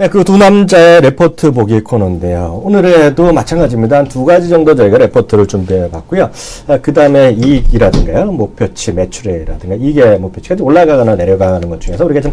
네, 그 두 남자의 레포트 보기 코너인데요. 오늘에도 마찬가지입니다. 한 두 가지 정도 저희가 레포트를 준비해 봤고요. 그 다음에 이익이라든가요, 목표치, 매출액이라든가 이게 목표치가 올라가거나 내려가는 것 중에서 우리가 좀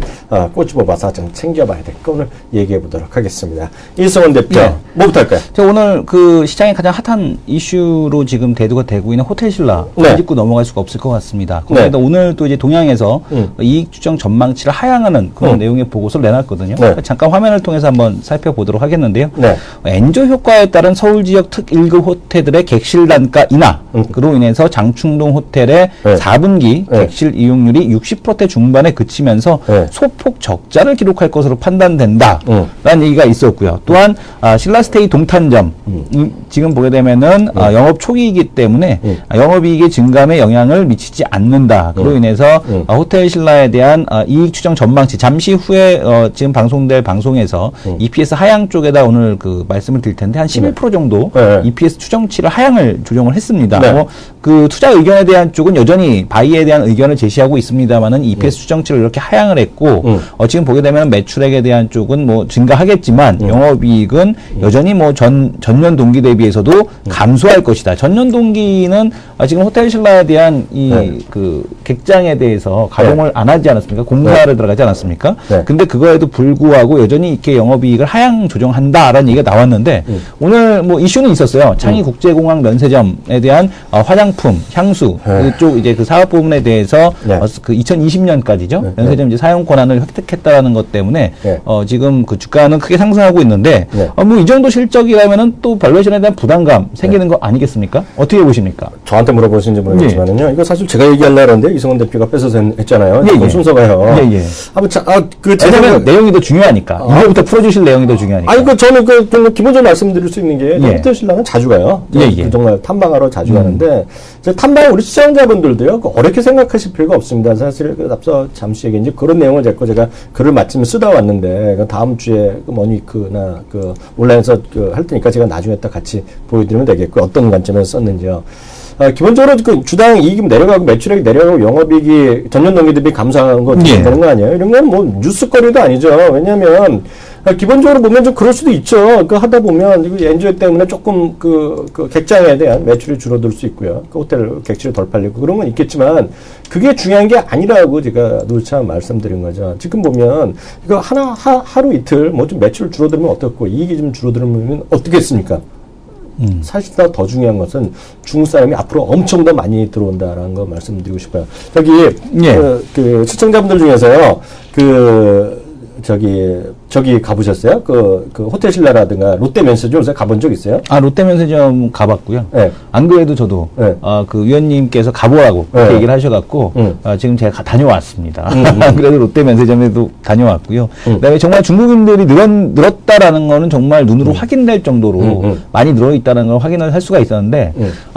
꼬치 뽑아서 좀 챙겨봐야 될 거 오늘 얘기해 보도록 하겠습니다. 이승원 대표, 네. 뭐부터 할까요? 제가 오늘 그 시장에 가장 핫한 이슈로 지금 대두가 되고 있는 호텔신라 네. 짚고 넘어갈 수가 없을 것 같습니다. 거기다 오늘 또 이제 동양에서 이익 추정 전망치를 하향하는 그런 내용의 보고서를 내놨거든요. 네. 잠깐 화면을 통해서 한번 살펴보도록 하겠는데요. 네. 엔조 효과에 따른 서울 지역 특 1급 호텔들의 객실 단가 인하, 그로 인해서 장충동 호텔의 네. 4분기 네. 객실 이용률이 60%대 중반에 그치면서 네. 소폭 적자를 기록할 것으로 판단된다라는 얘기가 있었고요. 또한 신라스테이 동탄점 지금 보게 되면은 영업 초기이기 때문에 영업이익의 증감에 영향을 미치지 않는다. 그로 인해서 호텔 신라에 대한 이익 추정 전망치 잠시 후에 지금 방송될 방송에서 EPS 하향 쪽에다 오늘 그 말씀을 드릴 텐데 한 11% 정도 네. EPS 추정치를 하향을 조정을 했습니다. 네. 그 투자 의견에 대한 쪽은 여전히 바이에 대한 의견을 제시하고 있습니다만은 EPS 추정치를 이렇게 하향을 했고 지금 보게 되면 매출액에 대한 쪽은 뭐 증가하겠지만 영업이익은 여전히 뭐 전년 동기 대비해서도 감소할 것이다. 전년 동기는 지금 호텔 신라에 대한 그 객장에 대해서 가동을 안 하지 않았습니까? 공사를 들어가지 않았습니까? 근데 그거에도 불구하고 여전히 이렇게 영업이익을 하향 조정한다라는 얘기가 나왔는데 오늘 뭐 이슈는 있었어요. 창의국제공항 면세점에 대한 화장품, 향수 그쪽 이제 그 사업 부분에 대해서 그 2020년까지죠. 면세점 이제 사용 권한을 획득했다라는 것 때문에 지금 그 주가는 크게 상승하고 있는데 뭐 이 정도 실적이라면은 또 발루에이션에 대한 부담감 생기는 거 아니겠습니까? 어떻게 보십니까? 저한테 물어보신지 모르겠지만은요. 이거 사실 제가 얘기하려고 했는데 이승원 대표가 뺏어서 했잖아요. 순서가요. 왜냐면 내용이 더 중요하니까. 이거부터 풀어주실 내용이 더 중요하니까. 아니, 저는 기본적으로 말씀드릴 수 있는 게, 호텔 신라는 자주 가요. 정말 탐방하러 자주 가는데, 탐방 우리 시청자분들도요, 어렵게 생각하실 필요가 없습니다. 사실, 앞서 잠시 얘기한 그런 내용을 제가 글을 마침 쓰다 왔는데, 다음 주에 머니위크나 온라인에서 할 테니까 제가 나중에 딱 같이 보여드리면 되겠고, 어떤 관점에서 썼는지요. 기본적으로 주당 이익이 내려가고 매출액이 내려가고 영업이익이 전년 동기 대비 감소하는 거 되는 거 아니에요? 이런 건 뭐 뉴스거리도 아니죠. 왜냐하면 기본적으로 보면 좀 그럴 수도 있죠. 하다 보면 엔조 때문에 조금 객장에 대한 매출이 줄어들 수 있고요. 호텔 객실이 덜 팔리고 그런 건 있겠지만 그게 중요한 게 아니라고 제가 누차 말씀드린 거죠. 지금 보면 이거 하루 이틀 뭐 좀 매출 줄어들면 어떻고 이익이 좀 줄어들면 어떻겠습니까? 사실 더 중요한 것은 중국 사람이 앞으로 엄청 더 많이 들어온다라는 거 말씀드리고 싶어요. 저기 시청자분들 중에서요, 저기 가보셨어요? 호텔 신라라든가 롯데 면세점 요새 가본 적 있어요? 롯데 면세점 가봤고요. 네. 안 그래도 저도, 그 위원님께서 가보라고 그렇게 얘기를 하셔갖고, 지금 제가 다녀왔습니다. 그래도 롯데 면세점에도 다녀왔고요. 그다음에 정말 중국인들이 늘었다라는 거는 정말 눈으로 확인될 정도로 많이 늘어있다는 걸 확인을 할 수가 있었는데,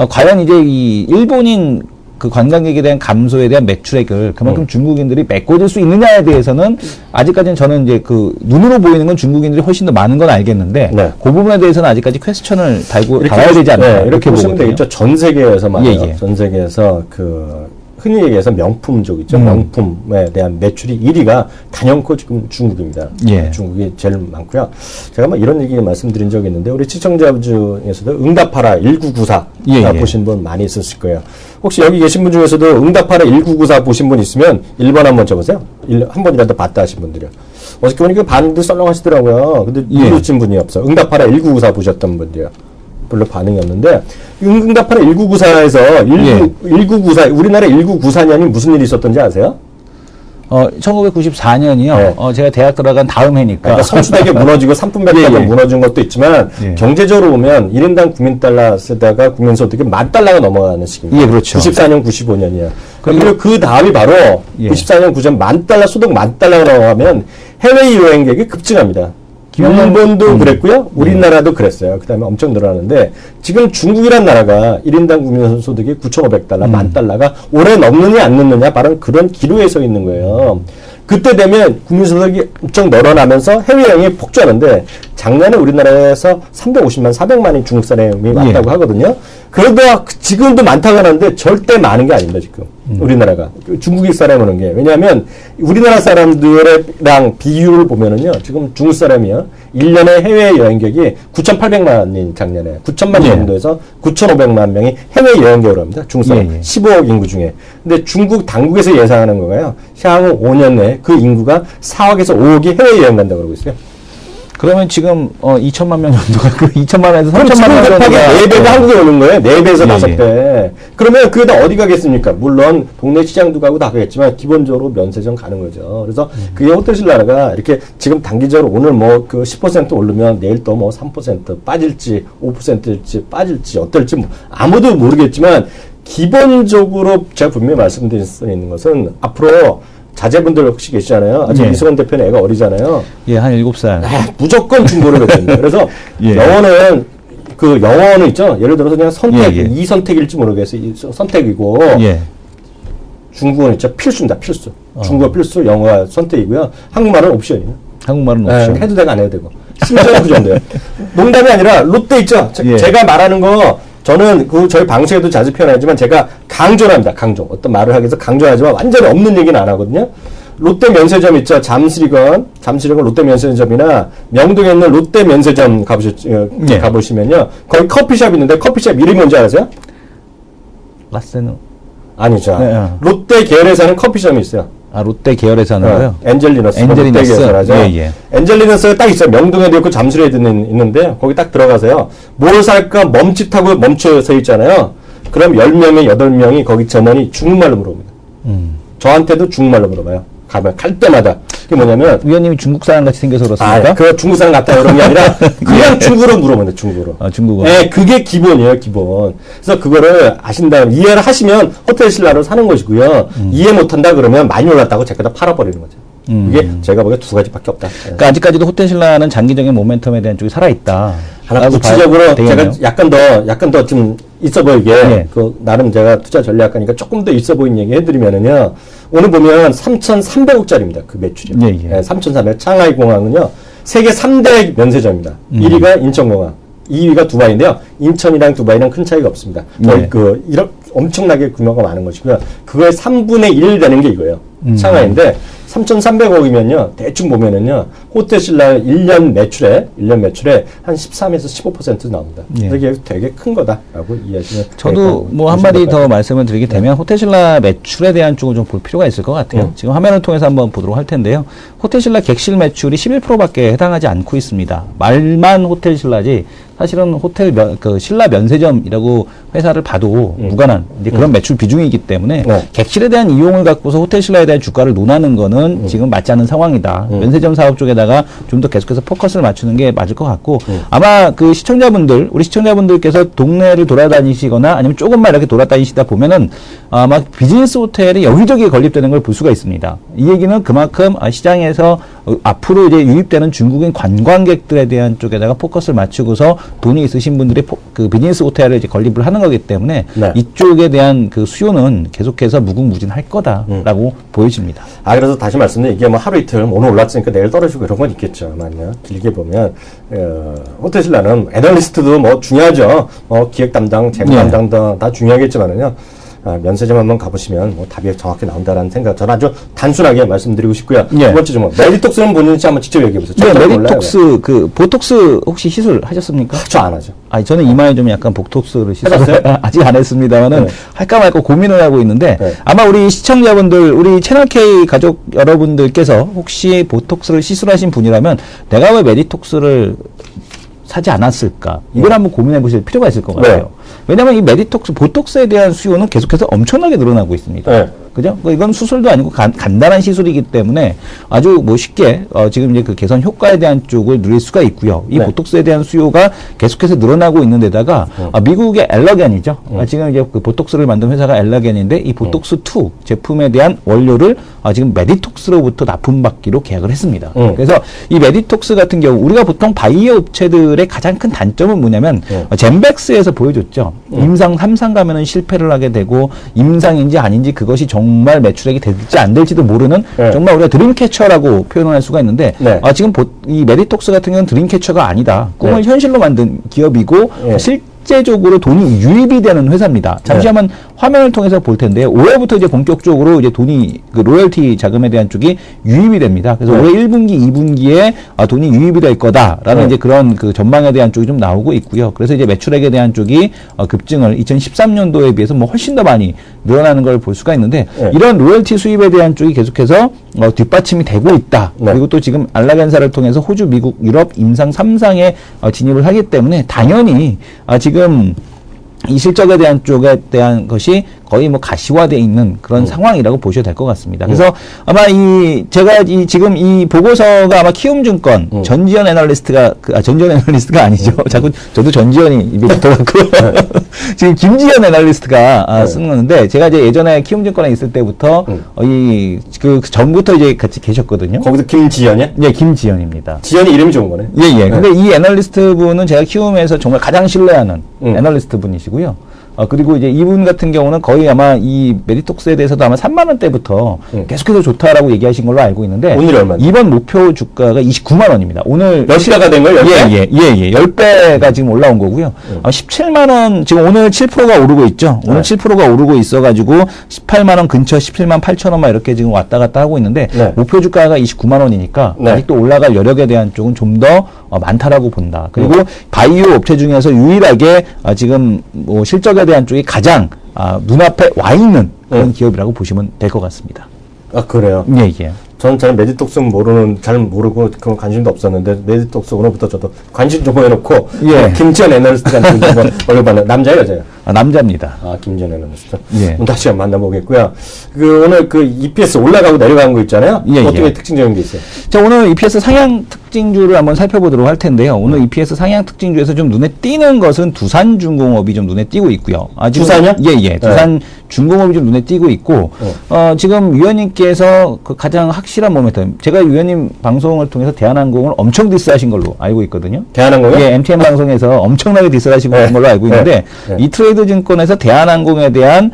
과연 이제 이 일본인 그 관광객에 대한 감소에 대한 매출액을 그만큼 중국인들이 메꿔줄 수 있느냐에 대해서는 아직까지는 저는 이제 눈으로 보이는 건 중국인들이 훨씬 더 많은 건 알겠는데 그 부분에 대해서는 아직까지 퀘스천을 달아야 되지 않을까 이렇게 보시면 되겠죠. 전 세계에서 말이에요. 전 세계에서 흔히 얘기해서 명품족 있죠. 명품에 대한 매출이 1위가 단연코 지금 중국입니다. 중국이 제일 많고요. 제가 이런 얘기 말씀드린 적이 있는데 우리 시청자 중에서도 응답하라 1994 보신 분 많이 있었을 거예요. 혹시 여기 계신 분 중에서도 응답하라 1994 보신 분 있으면 1번 한번 쳐보세요. 한 번이라도 봤다 하신 분들이요. 어저께 보니까 반응도 썰렁하시더라고요. 근데 누르신 분이 없어. 응답하라 1994 보셨던 분들이요. 별로 반응이 없는데 응답하라 1994에서 1994 우리나라 1994년이 무슨 일이 있었던지 아세요? 1994년이요. 제가 대학 들어간 다음 해니까. 그러니까 성수대교 무너지고 삼풍백화점 무너진 것도 있지만 경제적으로 보면 1인당 국민달러 쓰다가 국민소득이 10,000달러가 넘어가는 시기입니다. 그렇죠. 94년, 95년이요. 그리고 그 다음이 바로 94년, 90년 10,000달러 소득 10,000달러가 넘어가면 해외 여행객이 급증합니다. 일본도 그랬고요. 우리나라도 그랬어요. 그 다음에 엄청 늘어나는데 지금 중국이란 나라가 1인당 국민소득이 9,500달러, 10,000달러가 올해 넘느냐 안 넘느냐 바로 그런 기로에 서 있는 거예요. 그때 되면 국민소득이 엄청 늘어나면서 해외여행이 폭주하는데 작년에 우리나라에서 350만, 400만이 중국 사람이 왔다고 하거든요. 그러다 지금도 많다고 하는데 절대 많은 게 아닙니다, 지금. 우리나라가. 중국인 사람이 오는 게. 왜냐하면 우리나라 사람들이랑 비율을 보면은요, 지금 중국 사람이요, 1년에 해외 여행객이 9,800만인 작년에 9,000만 정도에서 9,500만 명이 해외 여행객으로 합니다. 중국 사람. 15억 인구 중에. 근데 중국 당국에서 예상하는 거가요, 향후 5년 내에 그 인구가 4억에서 5억이 해외 여행 간다고 그러고 있어요. 그러면 지금 2천만 명 정도가 그 2천만에서 3천만 명 정도가 4배가 한국에 오는 거예요. 4배에서 5배. 그러면 그게 다 어디 가겠습니까? 물론 동네 시장도 가고 다 가겠지만 기본적으로 면세점 가는 거죠. 그래서 그게 호텔신라가 이렇게 지금 단기적으로 오늘 뭐 그 10% 오르면 내일 또 뭐 3% 빠질지 5%일지 빠질지 어떨지 뭐 아무도 모르겠지만 기본적으로 제가 분명히 말씀드릴 수 있는 것은 앞으로 자제분들 혹시 계시잖아요. 아직 이승원 대표는 애가 어리잖아요. 예, 한 7살. 무조건 중고를 해야 됩니다. 그래서 영어는 그 영어는 있죠. 예를 들어서 그냥 선택, 이 선택일지 모르겠어요. 이 선택이고 중국어는 있죠. 필수입니다. 필수. 중국어 필수, 영어가 선택이고요. 한국말은 옵션이에요. 한국말은 옵션. 해도 되고 안 해도 되고. 심지어 그 정도예요. 농담이 아니라 롯데 있죠. 제가 말하는 거 저는 그 저희 방송에도 자주 표현하지만 제가 강조를 합니다. 강조. 어떤 말을 하기 위해서 강조하지만 완전히 없는 얘기는 안 하거든요. 롯데 면세점 있죠. 잠실이건 롯데 면세점이나 명동에 있는 롯데 면세점 가보시면요. 거기 커피숍 있는데 커피숍 이름이 뭔지 아세요? 라세노. 아니죠. 롯데 계열에서는 커피숍이 있어요. 아, 롯데 계열에서 하는 거요? 엔젤리너스. 롯데 계열에서 엔젤리너스가 딱 있어요. 명동에도 있고 잠실에도 있는데 거기 딱 들어가서요. 뭘 살까 멈칫하고 멈춰서 있잖아요. 그럼 10명에 8명이 거기 점원이 중국말로 물어봅니다. 저한테도 중국말로 물어봐요. 가면 갈 때마다. 그게 뭐냐면 위원님이 중국 사람 같이 생겨서 그렇습니까? 그 중국 사람 같다 그런 게 아니라 그냥 중국어로 물어봅니다. 중국어로. 중국어. 네, 그게 기본이에요, 기본. 그래서 그거를 아신다면 이해를 하시면 호텔신라를 사는 것이고요. 이해 못한다 그러면 많이 올랐다고 제가 다 팔아버리는 거죠. 이게 제가 보기에 두 가지밖에 없다. 그러니까 아직까지도 호텔신라는 장기적인 모멘텀에 대한 쪽이 살아있다. 하나 구체적으로 제가 약간 더 좀 있어 보이게 그 나름 제가 투자 전략가니까 조금 더 있어 보이는 얘기 해드리면은요. 오늘 보면 3,300억짜리입니다. 그 매출이. 3,300. 창하이 공항은요. 세계 3대 면세점입니다. 1위가 인천공항, 2위가 두바이인데요. 인천이랑 두바이랑 큰 차이가 없습니다. 거의 이렇게 엄청나게 규모가 많은 것이고요. 그거의 3분의 1 되는 게 이거예요. 창하이인데 3,300억이면요. 대충 보면은요. 호텔신라 1년 매출에 한 13에서 15% 나옵니다. 이게 되게 큰 거다라고 이해하시면 저도 뭐 한마디 더 말씀을 드리게 되면 호텔신라 매출에 대한 쪽을 좀 볼 필요가 있을 것 같아요. 지금 화면을 통해서 한번 보도록 할 텐데요. 호텔신라 객실 매출이 11%밖에 해당하지 않고 있습니다. 말만 호텔신라지 사실은 신라 면세점이라고 회사를 봐도 무관한 이제 그런 매출 비중이기 때문에 객실에 대한 이용을 갖고서 호텔신라에 대한 주가를 논하는 거는 지금 맞지 않은 상황이다. 면세점 사업 쪽에다가 좀 더 계속해서 포커스를 맞추는 게 맞을 것 같고 아마 그 우리 시청자분들께서 동네를 돌아다니시거나 아니면 조금만 이렇게 돌아다니시다 보면은 아마 비즈니스 호텔이 여기저기 건립되는 걸 볼 수가 있습니다. 이 얘기는 그만큼 시장에서 앞으로 이제 유입되는 중국인 관광객들에 대한 쪽에다가 포커스를 맞추고서 돈이 있으신 분들이 그 비즈니스 호텔을 이제 건립을 하는 거기 때문에 이쪽에 대한 그 수요는 계속해서 무궁무진할 거다라고 보여집니다. 그래서 다시 말씀드리면 이게 뭐 하루 이틀 오늘 올랐으니까 내일 떨어지고 이런 건 있겠죠만요. 길게 보면 호텔신라는 애널리스트도 뭐 중요하죠. 기획 담당, 재무 담당 다 중요하겠지만은요. 면세점 한번 가보시면 뭐 답이 정확히 나온다라는 생각 저는 아주 단순하게 말씀드리고 싶고요. 두 번째 좀 메디톡스는 뭔지 한번 직접 얘기해 보세요. 메디톡스 그 보톡스 혹시 시술 하셨습니까? 저 안 하죠. 저는 이마에 좀 약간 보톡스를 시술했어요. 아직 안 했습니다만은 할까 말까 고민을 하고 있는데 아마 우리 시청자분들, 우리 채널 K 가족 여러분들께서 혹시 보톡스를 시술하신 분이라면 내가 왜 메디톡스를 사지 않았을까? 이걸 한번 고민해 보실 필요가 있을 것 같아요. 왜냐하면 이 보톡스에 대한 수요는 계속해서 엄청나게 늘어나고 있습니다. 그죠? 이건 수술도 아니고 간단한 시술이기 때문에 아주 뭐 쉽게 지금 이제 그 개선 효과에 대한 쪽을 누릴 수가 있고요. 이 보톡스에 대한 수요가 계속해서 늘어나고 있는 데다가 미국의 엘러겐이죠. 지금 이제 그 보톡스를 만든 회사가 엘러겐인데 이 보톡스2 제품에 대한 원료를 지금 메디톡스로부터 납품받기로 계약을 했습니다. 그래서 이 메디톡스 같은 경우 우리가 보통 바이오 업체들의 가장 큰 단점은 뭐냐면 젠백스에서 보여줬죠. 임상 3상 가면은 실패를 하게 되고 임상인지 아닌지 그것이 정말 매출액이 될지 안 될지도 모르는 정말 우리가 드림캐쳐라고 표현을 할 수가 있는데 지금 이 메디톡스 같은 경우는 드림캐쳐가 아니다. 꿈을 현실로 만든 기업이고 실제적으로 돈이 유입이 되는 회사입니다. 잠시 한번 화면을 통해서 볼 텐데요. 올해부터 이제 본격적으로 이제 돈이 그 로열티 자금에 대한 쪽이 유입이 됩니다. 그래서 올해 1분기, 2분기에 돈이 유입이 될 거다라는 이제 그런 그 전망에 대한 쪽이 좀 나오고 있고요. 그래서 이제 매출액에 대한 쪽이 급증을 2013년도에 비해서 뭐 훨씬 더 많이 늘어나는 걸 볼 수가 있는데 이런 로열티 수입에 대한 쪽이 계속해서 뒷받침이 되고 있다. 그리고 또 지금 알라겐사를 통해서 호주, 미국, 유럽 임상 3상에 진입을 하기 때문에 당연히 지금 이 실적에 대한 쪽에 대한 것이 거의 뭐 가시화되어 있는 그런 상황이라고 보셔도 될 것 같습니다. 그래서 아마 제가 지금 이 보고서가 아마 키움증권 전지현 애널리스트가 전지현 애널리스트가 아니죠. 자꾸 저도 전지현이 입에 붙어갖고 지금 김지현 애널리스트가 쓴 건데 제가 이제 예전에 키움증권에 있을 때부터 그 전부터 이제 같이 계셨거든요. 거기서 김지현이야? 예, 김지현입니다. 지현이 이름이 좋은 거네. 예. 근데 이 애널리스트 분은 제가 키움에서 정말 가장 신뢰하는 애널리스트 분이시고요. 그리고 이제 이분 같은 경우는 거의 아마 이 메디톡스에 대해서도 아마 3만 원대부터 계속해서 좋다라고 얘기하신 걸로 알고 있는데 오늘 얼마인데? 이번 목표 주가가 29만 원입니다. 오늘 몇 배가 된 거예요? 10배? 예. 10배가 지금 올라온 거고요. 17만 원 지금 오늘 7%가 오르고 있죠. 오늘 7%가 오르고 있어 가지고 18만 원 근처 17만 8천 원만 이렇게 지금 왔다 갔다 하고 있는데 목표 주가가 29만 원이니까 아직도 올라갈 여력에 대한 쪽은 좀 더 많다라고 본다. 그리고 바이오 업체 중에서 유일하게 지금 뭐 실적에 대한 쪽이 가장 눈앞에 와 있는 그런 기업이라고 보시면 될 것 같습니다. 아, 그래요? 예. 저는 잘 메디톡스 잘 모르고 그런 관심도 없었는데 메디톡스 오늘부터 저도 관심 좀 해놓고 김지현 애널리스트한테 한번 올려봤는데 남자예요, 여자예요? 남자입니다. 김지현 애널리스트. 예. 다시 한번 만나보겠고요. 오늘 EPS 올라가고 내려가는 거 있잖아요. 어떻게 특징적인 게 있어요? 자, 오늘 EPS 상향 특징주를 한번 살펴보도록 할 텐데요. 오늘 EPS 상향 특징주에서 좀 눈에 띄는 것은 두산중공업이 좀 눈에 띄고 있고요. 두산이요? 예. 두산중공업이 좀 눈에 띄고 있고, 지금 위원님께서 그 가장 확실한 모멘텀, 제가 위원님 방송을 통해서 대한항공을 엄청 디스하신 걸로 알고 있거든요. 대한항공이요? 예, MTN 방송에서 엄청나게 디스하시고 있는 걸로 알고 있는데, 이 트레이드 증권에서 대한항공에 대한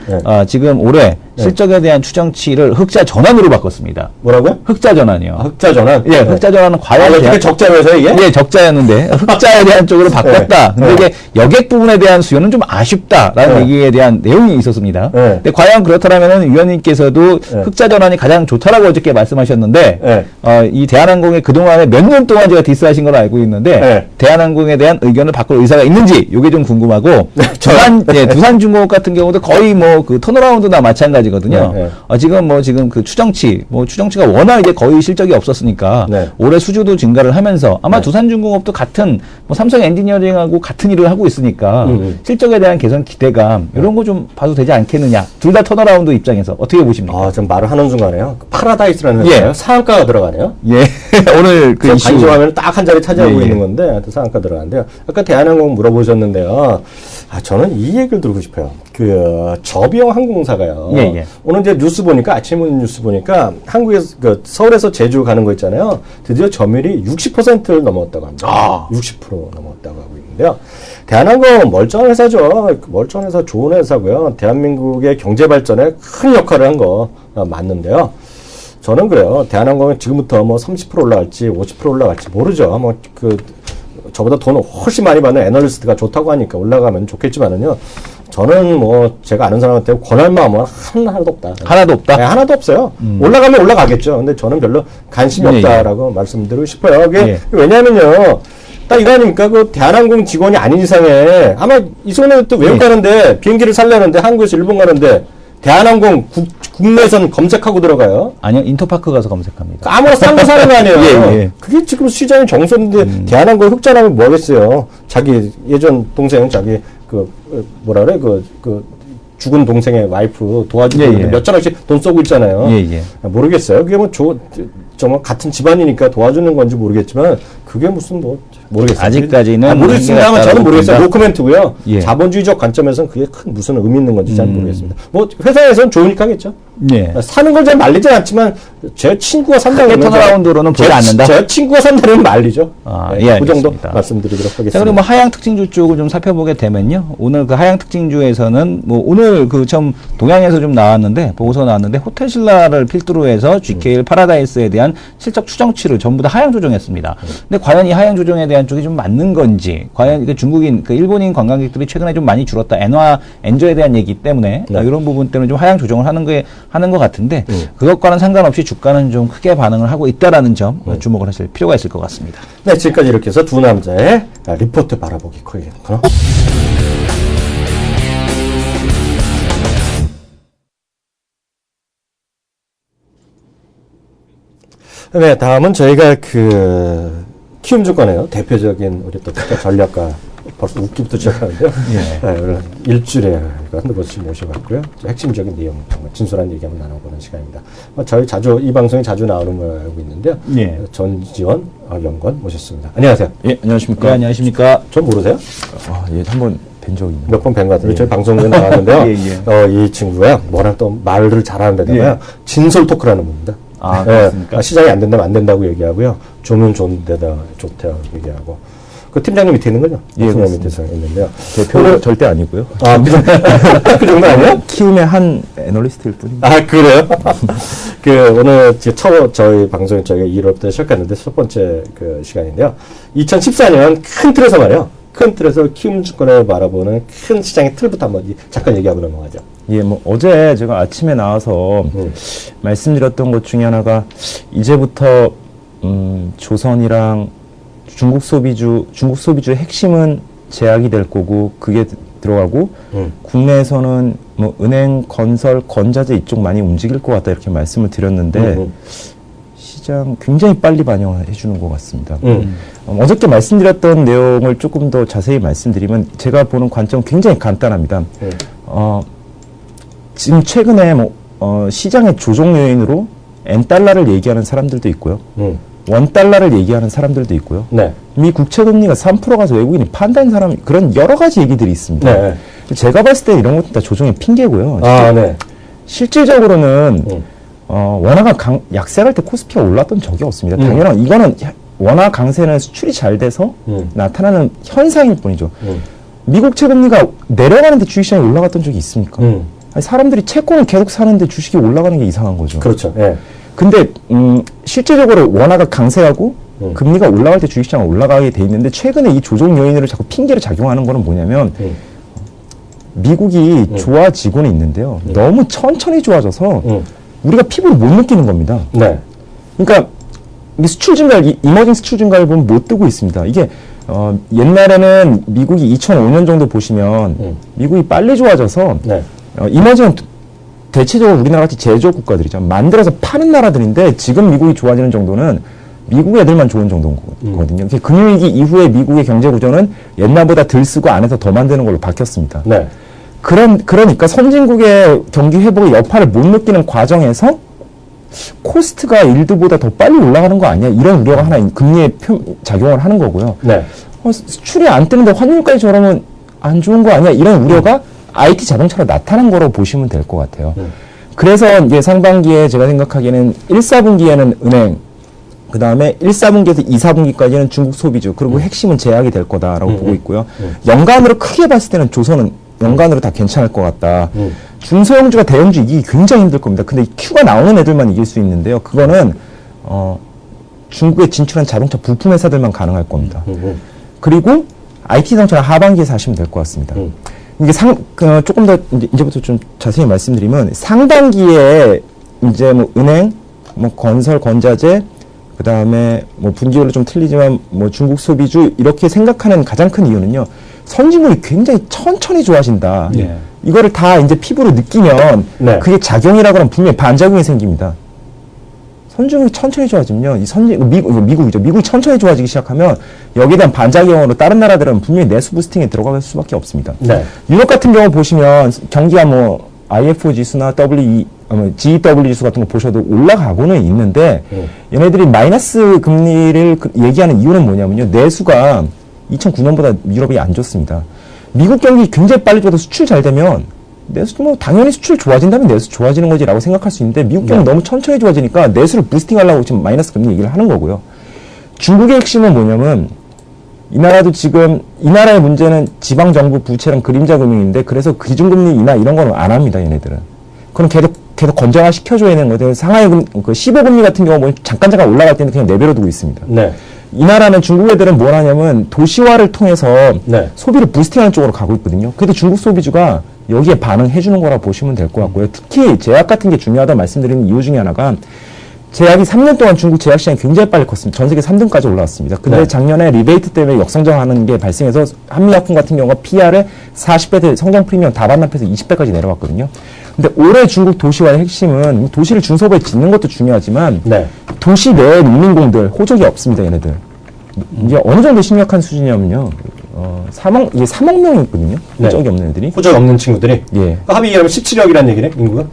지금 올해 실적에 대한 추정치를 흑자 전환으로 바꿨습니다. 뭐라고요? 흑자 전환이요. 흑자 전환? 예, 흑자 전환은 과연 어떻게 적자면서 이게? 예, 적자였는데 흑자에 대한 쪽으로 바꿨다. 근데 이게 여객 부분에 대한 수요는 좀 아쉽다라는 얘기에 대한 내용이 있었습니다. 근데 과연 그렇다면은 위원님께서도 흑자 전환이 가장 좋다라고 어저께 말씀하셨는데 이 대한항공의 그동안에 몇 년 동안 제가 디스하신 걸로 알고 있는데 대한항공에 대한 의견을 바꿀 의사가 있는지 이게 좀 궁금하고 두산중공업 같은 경우도 거의 뭐 그 턴어라운드나 마찬가지거든요. 지금 그 추정치가 워낙 이제 거의 실적이 없었으니까 올해 수주도 증가를 하면서 아마 두산중공업도 같은 삼성 엔지니어링하고 같은 일을 하고 있으니까 실적에 대한 개선 기대감 이런 거 좀 봐도 되지 않겠느냐. 둘 다 턴어라운드 입장에서 어떻게 보십니까? 좀 말을 하는 순간에요. 파라다이스라는 회사예요. 상한가가 들어가네요. 예. 오늘 그 이슈 관심하면 딱 한 자리 차지하고 있는 건데 상한가 들어가는데요. 아까 대한항공 물어보셨는데요. 저는 이 얘기를 들고 싶어요. 저비용 항공사가요. 오늘 이제 뉴스 보니까 아침 뉴스 보니까 한국에서 서울에서 제주 가는 거 있잖아요. 드디어 점유율이 60%를 넘었다고 합니다. 60% 넘었다고 하고 있는데요. 대한항공 멀쩡한 회사죠. 멀쩡한 회사, 좋은 회사고요. 대한민국의 경제 발전에 큰 역할을 한 거 맞는데요. 저는 그래요. 대한항공은 지금부터 30% 올라갈지 50% 올라갈지 모르죠. 저보다 돈을 훨씬 많이 받는 애널리스트가 좋다고 하니까 올라가면 좋겠지만은요. 저는 제가 아는 사람한테 권할 마음은 하나도 없다. 하나도 없다? 네, 하나도 없어요. 올라가면 올라가겠죠. 근데 저는 별로 관심이 없다라고 말씀드리고 싶어요. 왜냐면요. 딱 이거 아닙니까? 대한항공 직원이 아닌 이상에 아마 이 손에 또 외국 가는데 비행기를 살려는데 한국에서 일본 가는데 대한항공 국내선 검색하고 들어가요? 아니요, 인터파크 가서 검색합니다. 아무나 싼 거 사는 거 아니에요? 그게 지금 시장의 정설인데 대한항공 흑자라면 뭐 하겠어요? 자기 예전 동생 죽은 동생의 와이프 도와주고 몇천 원씩 돈 쏘고 있잖아요. 모르겠어요. 그게 정말 같은 집안이니까 도와주는 건지 모르겠지만 그게 무슨 모르겠어요. 아직까지는 모르겠습니다만 저는 모르겠어요. 노코멘트고요. 자본주의적 관점에서는 그게 큰 무슨 의미 있는 건지 잘 모르겠습니다. 회사에서는 좋으니까 하겠죠. 사는 걸 잘 말리진 않지만 제 친구가 산다면 턴어라운드로는 보지 않는다. 제 친구가 산다면 말리죠. 그 정도 알겠습니다. 말씀드리도록 하겠습니다. 자, 그리고 하향 특징주 쪽을 좀 살펴보게 되면요. 오늘 그 하향 특징주에서는 오늘 좀 동향에서 좀 나왔는데 보고서 나왔는데 호텔신라를 필두로 해서 GKL 파라다이스에 대한 실적 추정치를 전부 다 하향 조정했습니다. 근데 과연 이 하향 조정에 대한 쪽이 좀 맞는 건지, 과연 그 중국인, 그 일본인 관광객들이 최근에 좀 많이 줄었다. 엔저에 대한 얘기 때문에 네. 이런 부분 때문에 좀 하향 조정을 하는 것 같은데 그것과는 상관없이 주가는 좀 크게 반응을 하고 있다라는 점 주목을 하실 필요가 있을 것 같습니다. 네, 지금까지 이렇게 해서 두 남자의 리포트 바라보기 코너였고요. 네, 다음은 저희가 키움증권의 대표적인 우리 또 투자 전략가 벌써 웃기부터 시작하는데요. 예. 네, 오늘 일주일에 한두 번씩 모셔봤고요. 핵심적인 내용, 정말 진솔한 얘기 한번 나눠보는 시간입니다. 저희 이 방송에 자주 나오는 걸 알고 있는데요. 예. 전지원 연구원 모셨습니다. 안녕하세요. 예, 안녕하십니까. 네, 안녕하십니까. 전 모르세요? 예, 한번 뵌 적이 있네요. 몇 번 뵌 것 같은데 저희 방송국에 나왔는데요. 예. 이 친구가 뭐랑 또 말을 잘하는 데다가요. 진솔 토크라는 분입니다. 아, 그렇습니까? 시장이 안 된다면 안 된다고 얘기하고요. 좋으면 좋은 데다 좋다고 얘기하고. 그 팀장님 밑에 있는 거죠? 예, 팀장 밑에서 있는데요. 대표는 절대 아니고요. 아, 그 정도 아니에요? 키움의 한 애널리스트일 뿐입니다. 아, 그래요? 오늘 저희 방송이 저희가 1월부터 시작했는데 첫 번째 시간인데요. 2014년 큰 틀에서 말이에요. 큰 틀에서 키움증권을 바라보는 큰 시장의 틀부터 한번 잠깐 얘기하고 넘어가죠. 예, 어제 제가 아침에 나와서 말씀드렸던 것 중에 하나가 이제부터 조선이랑 중국 소비주의 핵심은 제약이 될 거고 그게 들어가고 국내에서는 은행, 건설, 건자재 이쪽 많이 움직일 것 같다 이렇게 말씀을 드렸는데 시장 굉장히 빨리 반영해 주는 것 같습니다. 어저께 말씀드렸던 내용을 조금 더 자세히 말씀드리면 제가 보는 관점은 굉장히 간단합니다. 지금 최근에 시장의 조정 요인으로 N달러를 얘기하는 사람들도 있고요. 원달러를 얘기하는 사람들도 있고요. 네. 미 국채금리가 3% 가서 외국인이 판다는 사람, 그런 여러 가지 얘기들이 있습니다. 네. 제가 봤을 때 이런 것도 다 조정의 핑계고요. 아, 네. 실질적으로는, 원화가 약세할 때 코스피가 올랐던 적이 없습니다. 당연한, 이거는 원화 강세는 수출이 잘 돼서 나타나는 현상일 뿐이죠. 미국 채금리가 내려가는데 주식시장이 올라갔던 적이 있습니까? 아니, 사람들이 채권을 계속 사는데 주식이 올라가는 게 이상한 거죠. 그렇죠. 예. 근데 실제적으로 원화가 강세하고 금리가 올라갈 때 주식시장은 올라가게 돼 있는데 최근에 이 조정 요인으로 자꾸 핑계를 작용하는 거는 뭐냐면 미국이 좋아지고는 있는데요. 너무 천천히 좋아져서 우리가 피부로 못 느끼는 겁니다. 네. 그러니까 수출 증가율, 이머징 수출 증가율 보면 못 뜨고 있습니다. 이게 옛날에는 미국이 2005년 정도 보시면 미국이 빨리 좋아져서 네. 이머징은 대체적으로 우리나라 같이 제조업 국가들이죠. 만들어서 파는 나라들인데 지금 미국이 좋아지는 정도는 미국 애들만 좋은 정도거든요. 금융위기 이후에 미국의 경제 구조는 옛날보다 덜 쓰고 안에서 더 만드는 걸로 바뀌었습니다. 네. 그러니까 선진국의 경기 회복의 여파를 못 느끼는 과정에서 코스트가 일드보다 더 빨리 올라가는 거 아니야? 이런 우려가 하나 금리에 작용을 하는 거고요. 네. 수출이 안 뜨는데 환율까지 저러면 안 좋은 거 아니야? 이런 우려가 IT 자동차로 나타난 거로 보시면 될 것 같아요. 그래서 이제 상반기에 제가 생각하기에는 1, 4분기에는 은행, 그 다음에 1, 4분기에서 2, 4분기까지는 중국 소비주, 그리고 핵심은 제약이 될 거다라고 보고 있고요. 연간으로 크게 봤을 때는 조선은 연간으로 다 괜찮을 것 같다. 중소형주가 대형주 이기기 굉장히 힘들 겁니다. 근데 Q가 나오는 애들만 이길 수 있는데요. 그거는 중국에 진출한 자동차 부품 회사들만 가능할 겁니다. 그리고 IT 자동차는 하반기에서 하시면 될 것 같습니다. 이게 조금 더 이제부터 좀 자세히 말씀드리면 상반기에 이제 은행, 건설, 건자재, 그 다음에 분기별로 좀 틀리지만 중국 소비주 이렇게 생각하는 가장 큰 이유는요. 선진국이 굉장히 천천히 좋아진다. 예. 이거를 다 이제 피부로 느끼면 네. 그게 작용이라 그러면 분명히 반작용이 생깁니다. 선진국이 천천히 좋아지면요. 미국이죠. 미국이 천천히 좋아지기 시작하면 여기에 대한 반작용으로 다른 나라들은 분명히 내수 부스팅에 들어갈 수밖에 없습니다. 네. 유럽 같은 경우 보시면 경기가 IFO 지수나 GEW 지수 같은 거 보셔도 올라가고는 있는데 얘네들이 마이너스 금리를 얘기하는 이유는 뭐냐면요. 내수가 2009년보다 유럽이 안 좋습니다. 미국 경기 굉장히 빨리 좋아서 수출 잘 되면 내수 당연히 수출 좋아진다면 내수 좋아지는 거지라고 생각할 수 있는데 미국 경기 너무 천천히 좋아지니까 내수를 부스팅하려고 지금 마이너스 금리 얘기를 하는 거고요. 중국의 핵심은 뭐냐면 이 나라도 지금 이 나라의 문제는 지방 정부 부채랑 그림자 금융인데 그래서 기준금리 인하 이런 거는 안 합니다. 얘네들은. 그럼 계속 건전화 시켜줘야 되는 거예요. 상하이 15금리 같은 경우 잠깐 올라갈 때는 그냥 내버려두고 있습니다. 네. 이 나라는 중국 애들은 뭘 하냐면 도시화를 통해서 네. 소비를 부스팅하는 쪽으로 가고 있거든요. 그래도 중국 소비주가 여기에 반응해 주는 거라 보시면 될 것 같고요. 특히 제약 같은 게 중요하다 말씀드리는 이유 중에 하나가 제약이 3년 동안 중국 제약 시장이 굉장히 빨리 컸습니다. 전 세계 3등까지 올라왔습니다. 근데 네. 작년에 리베이트 때문에 역성장하는 게 발생해서 한미약품 같은 경우가 PR을 40배, 성장 프리미엄 다 반납해서 20배까지 내려왔거든요. 근데 올해 중국 도시화의 핵심은 도시를 중소부에 짓는 것도 중요하지만 네. 도시 내에 민민공들 호적이 없습니다. 얘네들. 이게 어느 정도 심각한 수준이냐면요. 3억 명이 있거든요. 호적이 네. 없는 애들이. 호적 없는 친구들이. 예. 합의 얘기하면 17억이라는 얘기네, 인구가?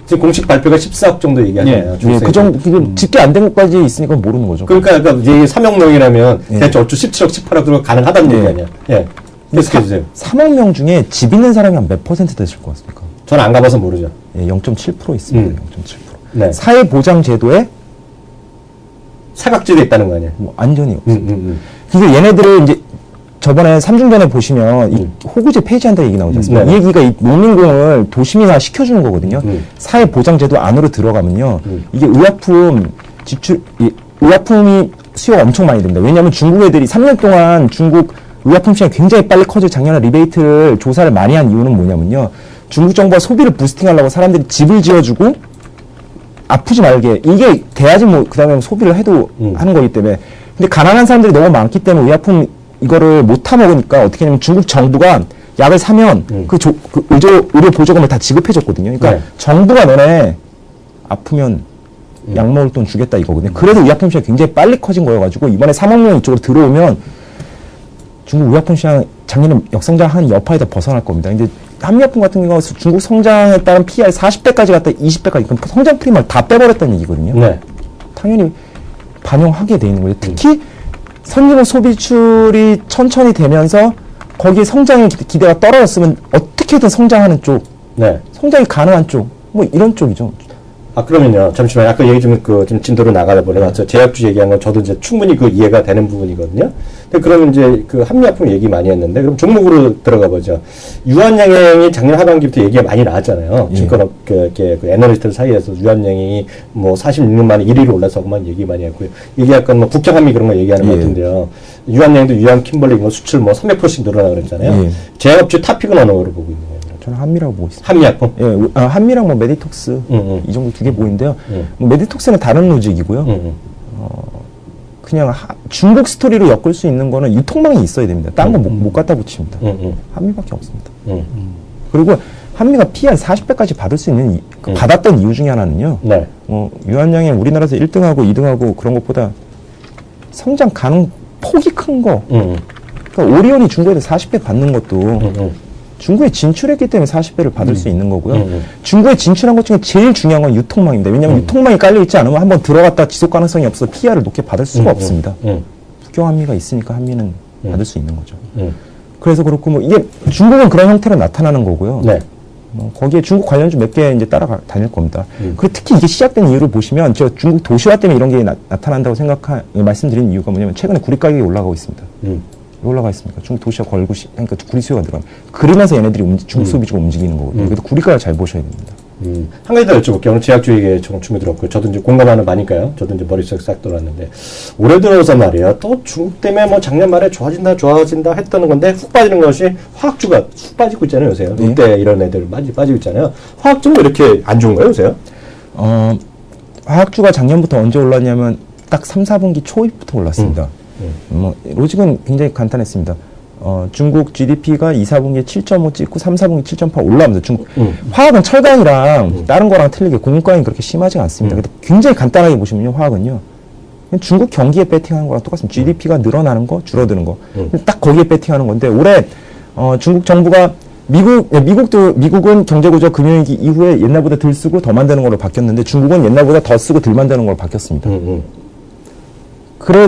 지금 공식 발표가 14억 정도 얘기하잖아요. 예, 그 정도, 집계 안 된 것까지 있으니까 모르는 거죠. 그러니까 이제 3억 명이라면 예. 대체 어쩌 17억, 18억으로 가능하다는 예. 얘기 아니야. 예. 계속해 주세요. 3억 명 중에 집 있는 사람이 한 몇 퍼센트 되실 것 같습니까? 저는 안 가봐서 모르죠. 예, 0.7% 있습니다. 0.7%. 네. 사회보장제도에 사각지대에 있다는 거 아니야. 뭐 완전히 없습니다. 그러니까 얘네들을 이제 저번에 3중 전에 보시면 이 호구제 폐지한다 얘기 나오지 않습니까? 네. 이 얘기가 이 농민공을 도시민화 시켜주는 거거든요. 사회보장제도 안으로 들어가면요. 이게 의약품 의약품이 수요가 엄청 많이 됩니다. 왜냐하면 중국 애들이 3년 동안 중국 의약품 시장이 굉장히 빨리 커지고 작년에 리베이트를 조사를 많이 한 이유는 뭐냐면요. 중국 정부가 소비를 부스팅하려고 사람들이 집을 지어주고 아프지 말게 이게 돼야지 뭐 그다음에 소비를 해도 하는 거기 때문에 근데 가난한 사람들이 너무 많기 때문에 의약품 이거를 못 타 먹으니까 어떻게 하냐면 중국 정부가 약을 사면 그 의료 보조금을 다 지급해줬거든요. 그러니까 네. 정부가 너네 아프면 약 먹을 돈 주겠다 이거거든요. 그래도 의약품 시장이 굉장히 빨리 커진 거여가지고 이번에 3억 명 이쪽으로 들어오면 중국 의약품 시장 작년에 역성장 한 여파에다 벗어날 겁니다. 근데 한미약품 같은 경우는 중국 성장에 따른 PR 40배까지 갔다 20배까지 그럼 성장 프리미엄을 다 빼버렸다는 얘기거든요. 네. 당연히 반영하게 돼 있는 거죠. 특히 선진국 소비출이 천천히 되면서 거기에 성장의 기대가 떨어졌으면 어떻게든 성장하는 쪽, 네. 성장이 가능한 쪽, 뭐 이런 쪽이죠. 아, 그러면요. 잠시만요. 아까 얘기 좀 진도로 나가다 보니까 제약주 얘기한 건 저도 이제 충분히 이해가 되는 부분이거든요. 근데 그러면 이제 한미약품 얘기 많이 했는데, 그럼 종목으로 들어가 보죠. 유한양행이 작년 하반기부터 얘기가 많이 나왔잖아요. 예. 증권업, 애널리스트 사이에서 유한양행이 뭐 46년 만에 1위로 올라서고만 얘기 많이 했고요. 이게 약간 뭐 북경한미 그런 거 얘기하는 것 같은데요. 유한양행도 유한 킴벌리 뭐 수출 뭐 300%씩 늘어나 그랬잖아요. 예. 제약업주 탑픽은 어느 거로 보고 있는 거예요? 저는 한미라고 보고 있습니다. 한미약품? 예, 한미랑 뭐 메디톡스 이 정도 두 개 보이는데요. 뭐 메디톡스는 다른 로직이고요. 그냥 중국 스토리로 엮을 수 있는 거는 유통망이 있어야 됩니다. 딴 거 못 갖다 붙입니다. 한미밖에 없습니다. 그리고 한미가 PR 40배까지 받을 수 있는 받았던 이유 중에 하나는요. 네. 유한양행 우리나라에서 1등하고 2등하고 그런 것보다 성장 가능 폭이 큰 거. 그러니까 오리온이 중국에서 40배 받는 것도 중국에 진출했기 때문에 40배를 받을 수 있는 거고요. 중국에 진출한 것 중에 제일 중요한 건 유통망입니다. 왜냐하면 유통망이 깔려있지 않으면 한번 들어갔다 지속 가능성이 없어서 PR을 높게 받을 수가 없습니다. 북경한미가 있으니까 한미는 받을 수 있는 거죠. 그래서 그렇고 뭐 이게 중국은 그런 형태로 나타나는 거고요. 네. 거기에 중국 관련주 몇 개 이제 다닐 겁니다. 그리고 특히 이게 시작된 이유를 보시면 제가 중국 도시화 때문에 이런 게 나타난다고 말씀드린 이유가 뭐냐면 최근에 구리 가격이 올라가고 있습니다. 올라가 있습니까? 중국 도시화 걸고 그러니까 구리 수요가 늘어나요. 그러면서 얘네들이 중국 소비주가 움직이는 거거든요. 그래서 구리가를 잘 보셔야 됩니다. 한 가지 더 여쭤볼게요. 오늘 제약주 얘기에 충분히 들었고요. 저도 이제 공감하는 바니까요. 저도 이제 머릿속에 싹 돌았는데 올해 들어서 말이에요. 또 중국 때문에 뭐 작년 말에 좋아진다 했던 건데 훅 빠지는 것이 화학주가 훅 빠지고 있잖아요. 요새. 롯데 이런 애들 많이 빠지고 있잖아요. 화학주는 왜 이렇게 안 좋은 거예요? 요새? 화학주가 작년부터 언제 올랐냐면 딱 3, 4분기 초부터 올랐습니다. 로직은 굉장히 간단했습니다. 중국 GDP가 2, 4분기에 7.5 찍고 3, 4분기 7.8 올라옵니다. 중국 화학은 철강이랑 다른 거랑 틀리게 공급강이 그렇게 심하지 않습니다. 근데 굉장히 간단하게 보시면요, 화학은요. 중국 경기에 배팅하는 거랑 똑같습니다. GDP가 늘어나는 거, 줄어드는 거. 딱 거기에 배팅하는 건데 올해 중국 정부가 미국은 경제구조 금융위기 이후에 옛날보다 덜 쓰고 더 만드는 걸로 바뀌었는데 중국은 옛날보다 더 쓰고 덜 만드는 걸로 바뀌었습니다.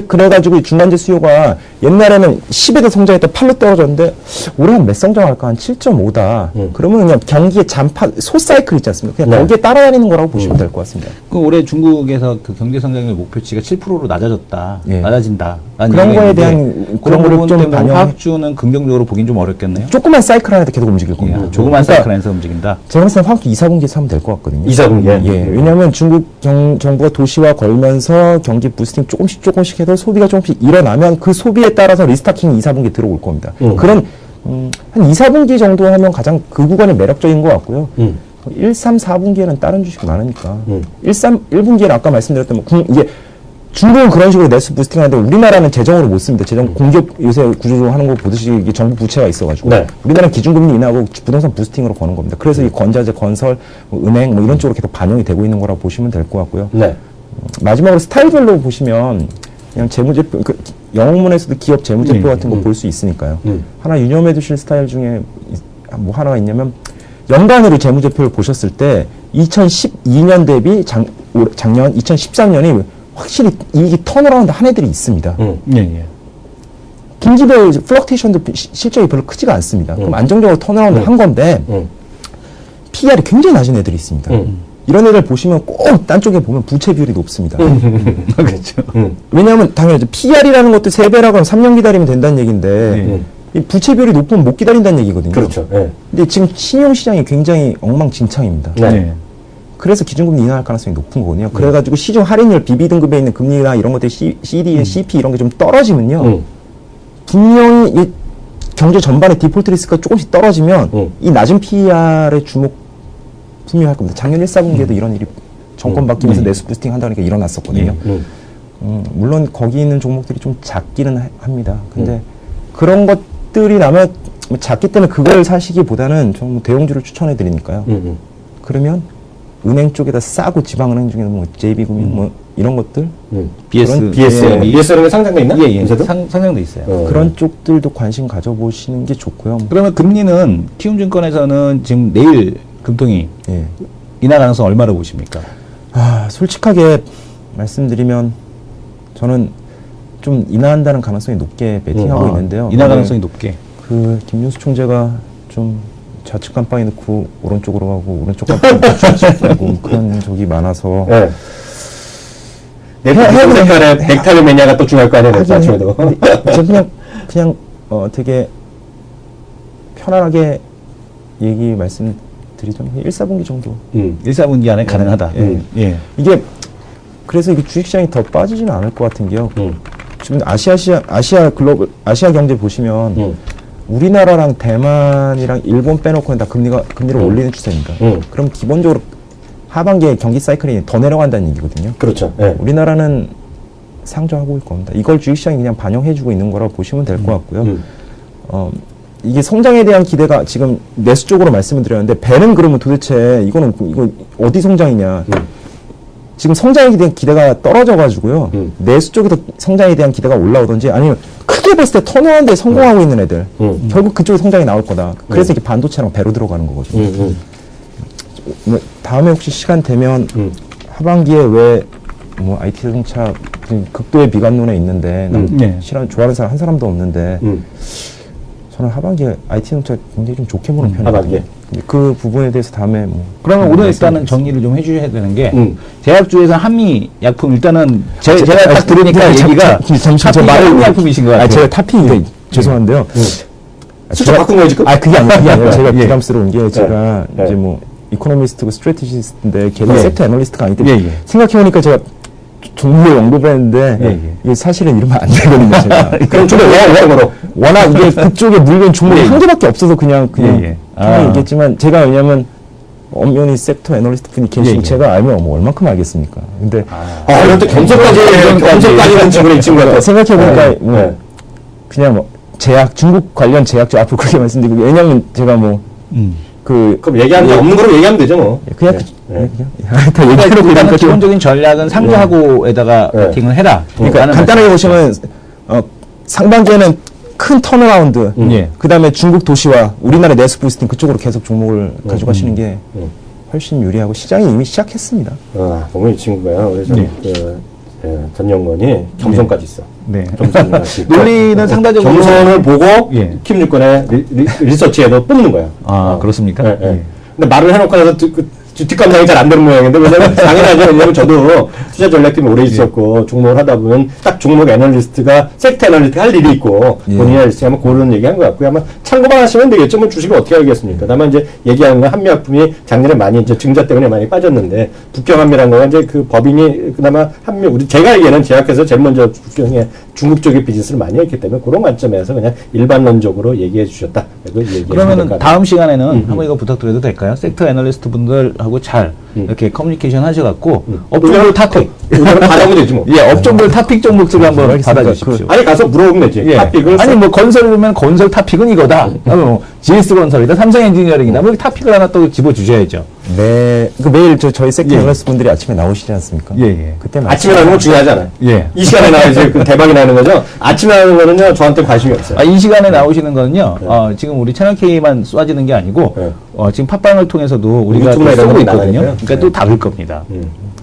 그래가지고 중간재 수요가 옛날에는 10에도 성장했다 8로 떨어졌는데 올해 한 몇 성장할까? 한 7.5다. 그러면 그냥 경기의 소사이클 있지 않습니까? 그냥 거기에 따라다니는 거라고 보시면 될 것 같습니다. 그 올해 중국에서 그 경제 성장률 목표치가 7%로 낮아진다. 그런 거에 대한 그런 거를 좀 때문에 화학주는 긍정적으로 보긴 좀 어렵겠네요. 조그만 사이클 안에서 계속 움직일 겁니다. 조그만 사이클 안에서 움직인다. 제가 봤을 때 화학주 2, 4분기에서 하면 될 것 같거든요. 2, 4분기. 예. 왜냐하면 중국 정부가 도시화 걸면서 경기 부스팅 조금씩 해서 소비가 조금씩 일어나면 그 소비에 따라서 리스타킹이 2, 4분기에 들어올 겁니다. 그런 한 2, 4분기 정도 하면 가장 그 구간이 매력적인 것 같고요. 1, 3, 4분기에는 다른 주식이 많으니까 1분기에는 아까 말씀드렸던 이게 중국은 그런 식으로 내수 부스팅 하는데 우리나라는 재정으로 못 씁니다. 재정 공기업 요새 구조적으로 하는 거 보듯이 이게 정부 부채가 있어가지고 네. 우리나라는 기준금리 인하하고 부동산 부스팅으로 거는 겁니다. 그래서 이 건자재, 건설, 은행 뭐 이런 쪽으로 계속 반영이 되고 있는 거라고 보시면 될 것 같고요. 네. 마지막으로 스타일별로 보시면 그냥 재무제표, 영문에서도 기업 재무제표 같은 거 볼 수 있으니까요. 하나 유념해 두실 스타일 중에 뭐 하나가 있냐면 연간으로 재무제표를 보셨을 때 2012년 대비 작년 2013년이 확실히 이익이 턴어라운드 한 해들이 있습니다. 분기별 플럭테이션도 실적이 별로 크지가 않습니다. 그럼 안정적으로 턴어라운드 한 건데 PR이 굉장히 낮은 애들이 있습니다. 이런 애들 보시면 꼭 딴 쪽에 보면 부채 비율이 높습니다. 그렇죠. 왜냐하면 당연히 PR이라는 것도 3배라고 하면 3년 기다리면 된다는 얘기인데 이 부채 비율이 높으면 못 기다린다는 얘기거든요. 그렇죠. 네. 근데 지금 신용시장이 굉장히 엉망진창입니다. 네. 그래서 기준금리 인하할 가능성이 높은 거거든요. 그래가지고 시중 할인율 BB 등급에 있는 금리나 이런 것들 CD, CP 이런 게 좀 떨어지면요. 분명히 이 경제 전반의 디폴트 리스크가 조금씩 떨어지면 이 낮은 PER의 주목 분명히 할 겁니다. 작년 1, 4분기에도 이런 일이 정권 바뀌면서 내수 부스팅 한다니까 일어났었거든요. 물론 거기 있는 종목들이 좀 작기는 합니다. 근데 그런 것들이 나면 작기 때문에 그걸 사시기보다는 좀 대형주를 추천해 드리니까요. 그러면 은행 쪽에다 싸고 지방은행 중에 뭐 JB금융 뭐 이런 것들 BS라는 게 상장돼 있나? 예. 상장돼 있어요. 그런 쪽들도 관심 가져보시는 게 좋고요. 그러면 금리는 키움증권에서는 지금 내일 금통위 인하 가능성 얼마로 보십니까? 솔직하게 말씀드리면 저는 좀 인하한다는 가능성이 높게 베팅하고 있는데요. 인하 가능성이 높게. 그 김윤수 총재가 좀 좌측 깜빡이 넣고 오른쪽으로 가고 오른쪽 깜빡이 넣고 좌측 가고 그런 적이 많아서 내 색깔에 넥타이 매냐가 또 중요할 거 아니에요. 아침에도. 그냥 되게 편안하게 얘기 말씀드리자면 1, 4분기 정도. 1, 4분기 안에 가능하다. 예. 이게 그래서 이게 주식시장이 더 빠지지는 않을 것 같은 게요. 지금 아시아 경제 보시면 우리나라랑 대만이랑 일본 빼놓고는 다 금리를 올리는 추세입니다. 그럼 기본적으로 하반기에 경기 사이클이 더 내려간다는 얘기거든요. 그렇죠. 네. 우리나라는 상저하고 있을 겁니다. 이걸 주식시장이 그냥 반영해주고 있는 거라고 보시면 될 것 같고요. 이게 성장에 대한 기대가 지금 내수 쪽으로 말씀을 드렸는데 배는 그러면 도대체 이거 어디 성장이냐. 지금 성장에 대한 기대가 떨어져가지고요. 내수 쪽에서 성장에 대한 기대가 올라오든지 아니면 크게 봤을 때 턴어라운드에 성공하고 있는 애들 결국 그쪽에 성장이 나올 거다. 그래서 이게 반도체랑 배로 들어가는 거거든요. 다음에 혹시 시간 되면 하반기에 왜 뭐 IT 자동차 극도의 비관론에 있는데 좋아하는 사람 한 사람도 없는데 저는 하반기에 IT 자동차 굉장히 좀 좋게 보는 편이거든요. 그 부분에 대해서 다음에 그러면 오늘 일단은 정리를 좀 해주셔야 되는 게 제약주에서 한미 약품 일단은 제가 딱 들으니까 얘기가 저 한미 약품이신 것 같아요. 제가 탑핑인데 죄송한데요. 수첩 바꾼 거예요 지금? 그게 아니라 제가 부담스러운 게 제가 이제 뭐 이코노미스트고 스트래티지스트인데 걔는 섹터 애널리스트가 아니기 때문에 생각해보니까 제가 종류에 언급했는데 이게 사실은 이러면 안 되거든요. 제가. 그럼 좀 워낙 이게 그쪽에 물건 종목이 한 개밖에 없어서 그냥 얘기했지만 제가 왜냐면 엄연히 섹터 애널리스트 분이 계시고 제가 알면 뭐 얼만큼 알겠습니까? 근데 이것도 겸손까지는 친구는 이 친구 같아요. 생각해보니까 그냥 뭐 중국 관련 제약주 앞으로 그렇게 말씀드리고 왜냐면 제가 그럼 얘기하는 게 없는 거로 얘기하면 되죠 뭐. 그냥 다 얘기해놓고 일단 기본적인 전략은 상저하고에다가 베팅을 해라. 그러니까 간단하게 보시면 상반기에는 큰 턴어라운드, 그 다음에 중국 도시화, 우리나라 내수 부스팅 그쪽으로 계속 종목을 가져가시는 게 훨씬 유리하고 시장이 이미 시작했습니다. 보면 이 친구가요. 그래서 전영건이 겸손까지 있어. 논리는 상대적으로 겸손을 보고 킴유권의 리서치에도 뽑는 거야. 그렇습니까? 근데 말을 해놓고 나서 뒷감당이 잘 안 되는 모양인데, 왜냐면 당연하죠. 왜냐면 저도 투자 전략팀에 오래 있었고, 종목을 하다 보면 딱 종목 애널리스트가, 섹터 애널리스트가 할 일이 있고, 본인이 할 수 있으면 그런 얘기 한 것 같고요. 아마 참고만 하시면 되겠죠. 뭐 주식을 어떻게 알겠습니까? 다만 이제 얘기하는 건 한미약품이 작년에 많이 이제 증자 때문에 많이 빠졌는데, 북경한미라는 거가 이제 그 법인이 그나마 제가 알기에는 제약회사 제일 먼저 북경에 중국 쪽의 비즈니스를 많이 했기 때문에 그런 관점에서 그냥 일반론적으로 얘기해 주셨다. 그러면 다음 시간에는 한번 이거 부탁드려도 될까요? 섹터 애널리스트 분들하고 잘 이렇게 커뮤니케이션 하셔갖고 업종별 타픽 받아보면 되지 뭐. 예, 업종별 타픽 종목들을 한번 받아주십시오. 아니 가서 물어보면 되지. 예. 타픽을 아니 뭐 건설이면 건설 타픽은 이거다. 뭐 GS건설이다, 삼성엔지니어링이다. 뭐 타픽을 하나 또 집어주셔야죠. 네, 매일 저희 섹터 애널리스트 분들이 아침에 나오시지 않습니까? 예. 그때 아침에 나오는 거 중요하잖아요. 예. 이 시간에 나와야지 그 대박이 나는 거죠. 아침에 나오는 거는요 저한테 관심이 없어요. 이 시간에 나오시는 거는요. 지금 우리 채널 K만 쏘아지는 게 아니고 지금 팟빵을 통해서도 우리가 또 쓰고 있거든요. 그러니까 또 다를 겁니다.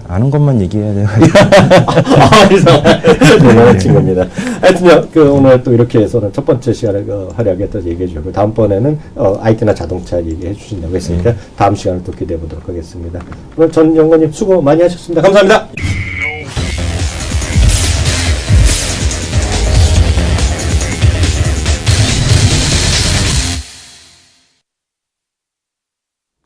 아는 것만 얘기해야 돼요. 대단한 친구입니다. 하여튼요, 오늘 또 이렇게 해서 첫 번째 시간을 화려하게 또 얘기해 주고, 다음번에는 IT나 자동차 얘기해 주신다고 했으니까 다음 시간을 또 기대해 보도록 하겠습니다. 오늘 전 연구원님 수고 많이 하셨습니다. 감사합니다.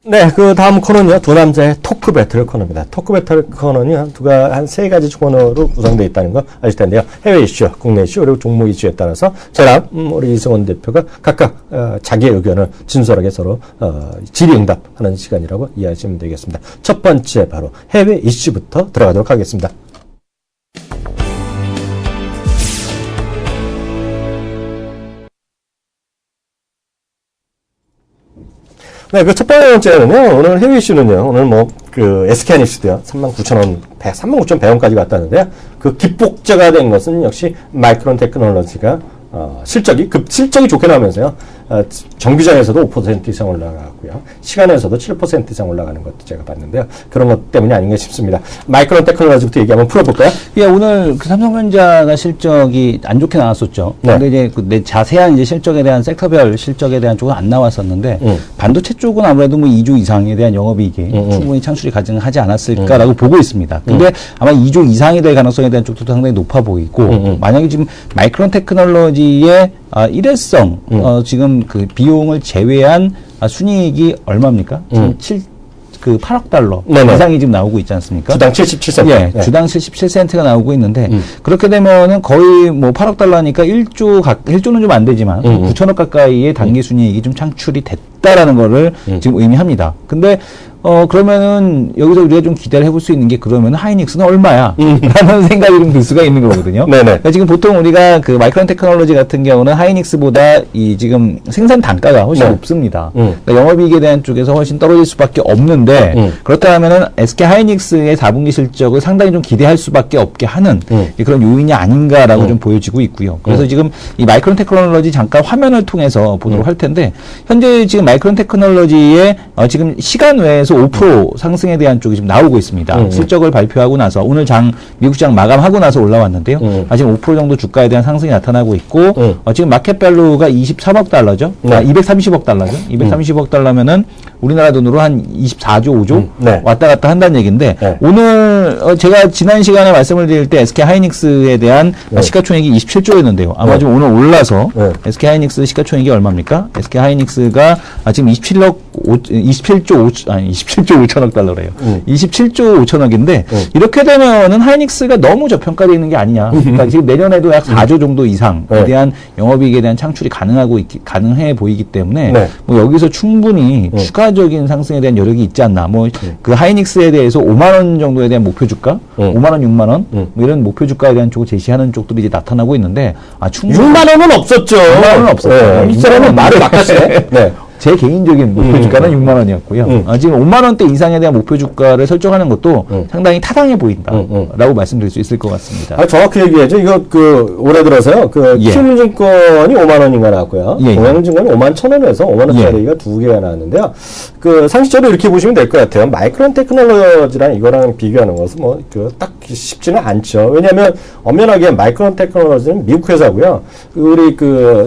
네, 그 다음 코너는요, 두 남자의 토크 배틀 코너입니다. 토크 배틀 코너는 한 세 가지 코너로 구성되어 있다는 거 아실 텐데요. 해외 이슈, 국내 이슈, 그리고 종목 이슈에 따라서 저랑 우리 이승원 대표가 각각 자기의 의견을 진솔하게 서로 질의응답하는 시간이라고 이해하시면 되겠습니다. 첫 번째 바로 해외 이슈부터 들어가도록 하겠습니다. 네, 그 첫 번째는요, 오늘 해외 이슈는요, 오늘 SK하이닉스도요, 39,000원, 39,100원까지 갔다는데요, 그 기폭제가 된 것은 역시 마이크론 테크놀로지가, 실적이 좋게 나오면서요, 정규장에서도 5% 이상 올라가고요. 시간에서도 7% 이상 올라가는 것도 제가 봤는데요. 그런 것 때문이 아닌가 싶습니다. 마이크론 테크놀로지부터 얘기 한번 풀어볼까요? 예, 오늘 그 삼성전자가 실적이 안 좋게 나왔었죠. 네. 근데 이제 자세한 이제 실적에 대한 섹터별 실적에 대한 쪽은 안 나왔었는데 반도체 쪽은 아무래도 2조 이상에 대한 영업이익이 충분히 창출이 가능하지 않았을까라고 보고 있습니다. 근데 아마 2조 이상이 될 가능성에 대한 쪽도 상당히 높아 보이고 만약에 지금 마이크론 테크놀로지의 일회성 지금 그 비용을 제외한 순이익이 얼마입니까? 지금 8억 달러 네네. 이상이 지금 나오고 있지 않습니까? 주당 77센트. 예, 네. 주당 77센트가 나오고 있는데 그렇게 되면은 거의 8억 달러니까 1조는 좀 안 되지만 9천억 가까이의 단기 순이익이 좀 창출이 됐다라는 거를 지금 의미합니다. 근데 그러면은 여기서 우리가 좀 기대를 해볼 수 있는 게 그러면 하이닉스는 얼마야? 라는 생각이 좀 들 수가 있는 거거든요. 네네. 그러니까 지금 보통 우리가 그 마이크론 테크놀로지 같은 경우는 하이닉스보다 지금 생산 단가가 훨씬 높습니다. 그러니까 영업이익에 대한 쪽에서 훨씬 떨어질 수밖에 없는데 그렇다면은 SK 하이닉스의 4분기 실적을 상당히 좀 기대할 수밖에 없게 하는 그런 요인이 아닌가라고 좀 보여지고 있고요. 그래서 지금 이 마이크론 테크놀로지 잠깐 화면을 통해서 보도록 할 텐데 현재 지금 마이크론 테크놀로지의 지금 시간 외에서 5% 상승에 대한 쪽이 지금 나오고 있습니다. 실적을 발표하고 나서 오늘 미국 시장 마감하고 나서 올라왔는데요. 지금 5% 정도 주가에 대한 상승이 나타나고 있고 지금 마켓밸류가 23억 달러죠. 네. 230억 달러죠. 230억 달러면은 우리나라 돈으로 한 24조, 5조 네. 왔다 갔다 한다는 얘기인데 네. 오늘 제가 지난 시간에 말씀을 드릴 때 SK 하이닉스에 대한 시가총액이 27조였는데 아마 좀 오늘 올라서 SK 하이닉스 시가총액이 얼마입니까? SK 하이닉스가 지금 27조 5천억 달러래요. 27조 5천억인데 이렇게 되면은 하이닉스가 너무 저평가되어 있는 게 아니냐. 그러니까 지금 내년에도 약 4조 정도 이상에 대한 영업이익에 대한 창출이 가능해 보이기 때문에 여기서 충분히 추가적인 상승에 대한 여력이 있지 않나. 그 하이닉스에 대해서 5만 원 정도에 대한 목표 주가, 5만 원, 6만 원 이런 목표 주가에 대한 쪽을 제시하는 쪽들이 이제 나타나고 있는데 충분히 6만 원은 없었죠. 6만 원은 없었죠. 이 사람은 말을 막았어요. 네. 제 개인적인 목표 주가는 6만 원이었고요. 지금 5만 원대 이상에 대한 목표 주가를 설정하는 것도 상당히 타당해 보인다라고 말씀드릴 수 있을 것 같습니다. 정확히 얘기하죠. 이거 올해 들어서요. 키움증권이 5만 원인가 나왔고요. 동양증권이 5만 1,000원에서 5만 원짜리가 두 개가 나왔는데요. 상식적으로 이렇게 보시면 될 것 같아요. 마이크론 테크놀로지랑 이거랑 비교하는 것은 딱 쉽지는 않죠. 왜냐하면 엄연하게 마이크론 테크놀로지는 미국 회사고요. 우리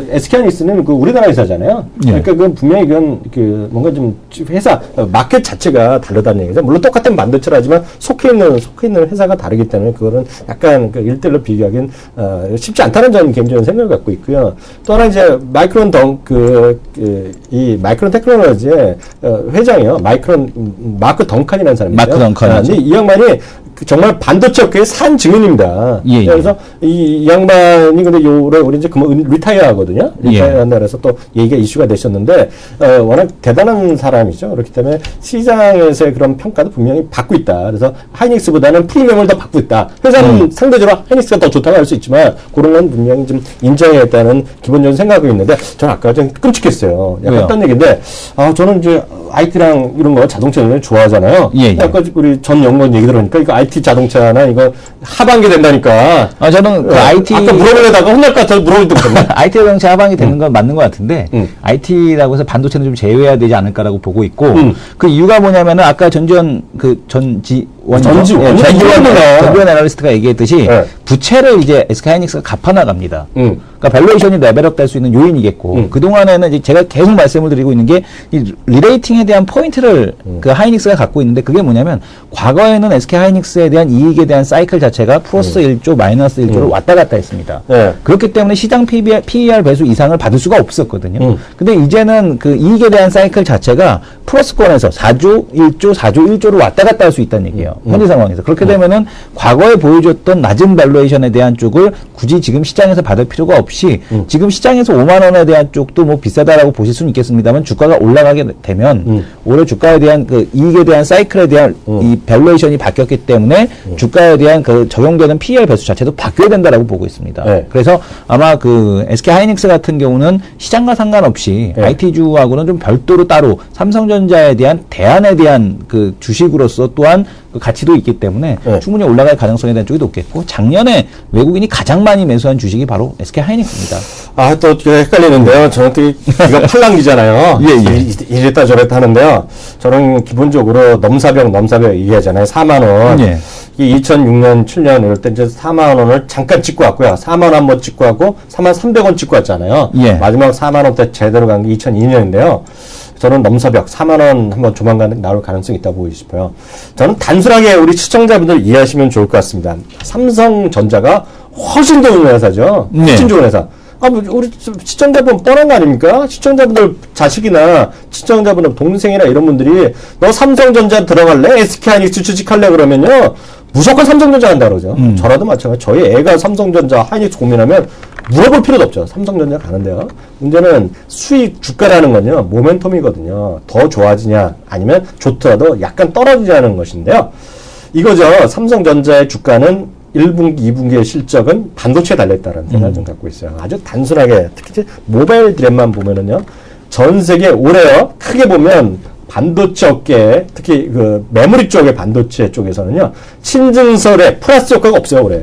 SK 하이닉스는 우리나라 회사잖아요. 그러니까 분명히 때문에 이건 뭔가 좀 회사 마켓 자체가 다르다는 얘기죠. 물론 똑같은 반도체라지만 속해 있는 회사가 다르기 때문에 그거는 약간 일대일로 비교하기는 쉽지 않다는 저는 개인적인 생각을 갖고 있고요. 또 하나 이제 이 마이크론 테크놀로지의 회장이요. 마크 덩칸이라는 사람이죠. 마크 덩칸. 이 양반이 정말 반도체 업계의 산 증인입니다. 예, 그래서 이 양반이 근데 올해 우리 이제 리타이어 하거든요. 리타이어 한다 그래서 또 얘기가 이슈가 되셨는데, 워낙 대단한 사람이죠. 그렇기 때문에 시장에서의 그런 평가도 분명히 받고 있다. 그래서 하이닉스보다는 프리미엄을 더 받고 있다. 회사는 상대적으로 하이닉스가 더 좋다고 할 수 있지만, 그런 건 분명히 좀 인정해야겠다는 기본적인 생각이 있는데, 저는 아까 좀 끔찍했어요. 약간 딴 얘기인데, 저는 이제 IT랑 이런 거 자동차 굉장히 좋아하잖아요. 아까 우리 전 연구원 얘기 들으니까 이거 IT 자동차나 이거 하반기 된다니까. 저는 그 IT 아까 물어보려다가 혼날 것 같아서 물어보지도 못했네. IT 자동차 하반기 되는 건 맞는 것 같은데 IT라고 해서 반도체는 좀 제외해야 되지 않을까라고 보고 있고 그 이유가 뭐냐면은 아까 전지원 애널리스트가 얘기했듯이 부채를 이제 SK하이닉스가 갚아나갑니다. 그러니까 밸류에이션이 레벨업 될 수 있는 요인이겠고 그동안에는 이제 제가 계속 말씀을 드리고 있는 게 이 리레이팅에 대한 포인트를 그 하이닉스가 갖고 있는데 그게 뭐냐면 과거에는 SK하이닉스에 대한 이익에 대한 사이클 자체가 플러스 1조 마이너스 1조를 왔다 갔다 했습니다. 그렇기 때문에 시장 PER 배수 이상을 받을 수가 없었거든요. 근데 이제는 그 이익에 대한 사이클 자체가 플러스권에서 4조 1조 4조 1조를 왔다 갔다 할 수 있다는 얘기예요. 현재 상황에서. 그렇게 되면은 과거에 보여줬던 낮은 밸류에이션에 대한 쪽을 굳이 지금 시장에서 받을 필요가 없이 지금 시장에서 5만 원에 대한 쪽도 뭐 비싸다라고 보실 수는 있겠습니다만 주가가 올라가게 되면 올해 주가에 대한 그 이익에 대한 사이클에 대한 이 밸류에이션이 바뀌었기 때문에 주가에 대한 그 적용되는 PER 배수 자체도 바뀌어야 된다라고 보고 있습니다. 그래서 아마 그 SK 하이닉스 같은 경우는 시장과 상관없이 IT주하고는 좀 별도로 따로 삼성전자에 대한 대안에 대한 그 주식으로서 또한 그 가치도 있기 때문에 충분히 올라갈 가능성에 대한 쪽이 높겠고 작년에 외국인이 가장 많이 매수한 주식이 바로 SK 하이닉스입니다. 또 헷갈리는데요. 저는 또 이거 팔랑기잖아요. 이랬다 저랬다 하는데요. 저는 기본적으로 넘사벽 얘기하잖아요. 4만 원. 이 2006년, 7년 이럴 때 이제 4만 원을 잠깐 찍고 왔고요. 4만 원 한번 찍고 하고 4만 300원 찍고 왔잖아요. 마지막 4만 원대 제대로 간 게 2002년인데요. 저는 넘사벽 4만 원 한번 조만간 나올 가능성이 있다고 보고 싶어요. 저는 단순하게 우리 시청자분들 이해하시면 좋을 것 같습니다. 삼성전자가 훨씬 좋은 회사죠. 훨씬 좋은 회사. 우리 시청자분 뻔한 거 아닙니까? 시청자분들 자식이나 시청자분들 동생이나 이런 분들이 너 삼성전자 들어갈래? SK하이닉스 취직할래? 그러면요. 무조건 삼성전자 한다 그러죠. 저라도 마찬가지. 저희 애가 삼성전자 하이닉스 고민하면 물어볼 필요도 없죠. 삼성전자 가는데요. 문제는 수익 주가라는 건요. 모멘텀이거든요. 더 좋아지냐 아니면 좋더라도 약간 떨어지냐는 것인데요. 이거죠. 삼성전자의 주가는 1분기, 2분기의 실적은 반도체에 달려있다는 생각을 좀 갖고 있어요. 아주 단순하게 특히 모바일 드램만 보면은요. 전 세계 올해요. 크게 보면 반도체 업계 특히 그 메모리 쪽의 반도체 쪽에서는요. 신증설에 플러스 효과가 없어요. 올해.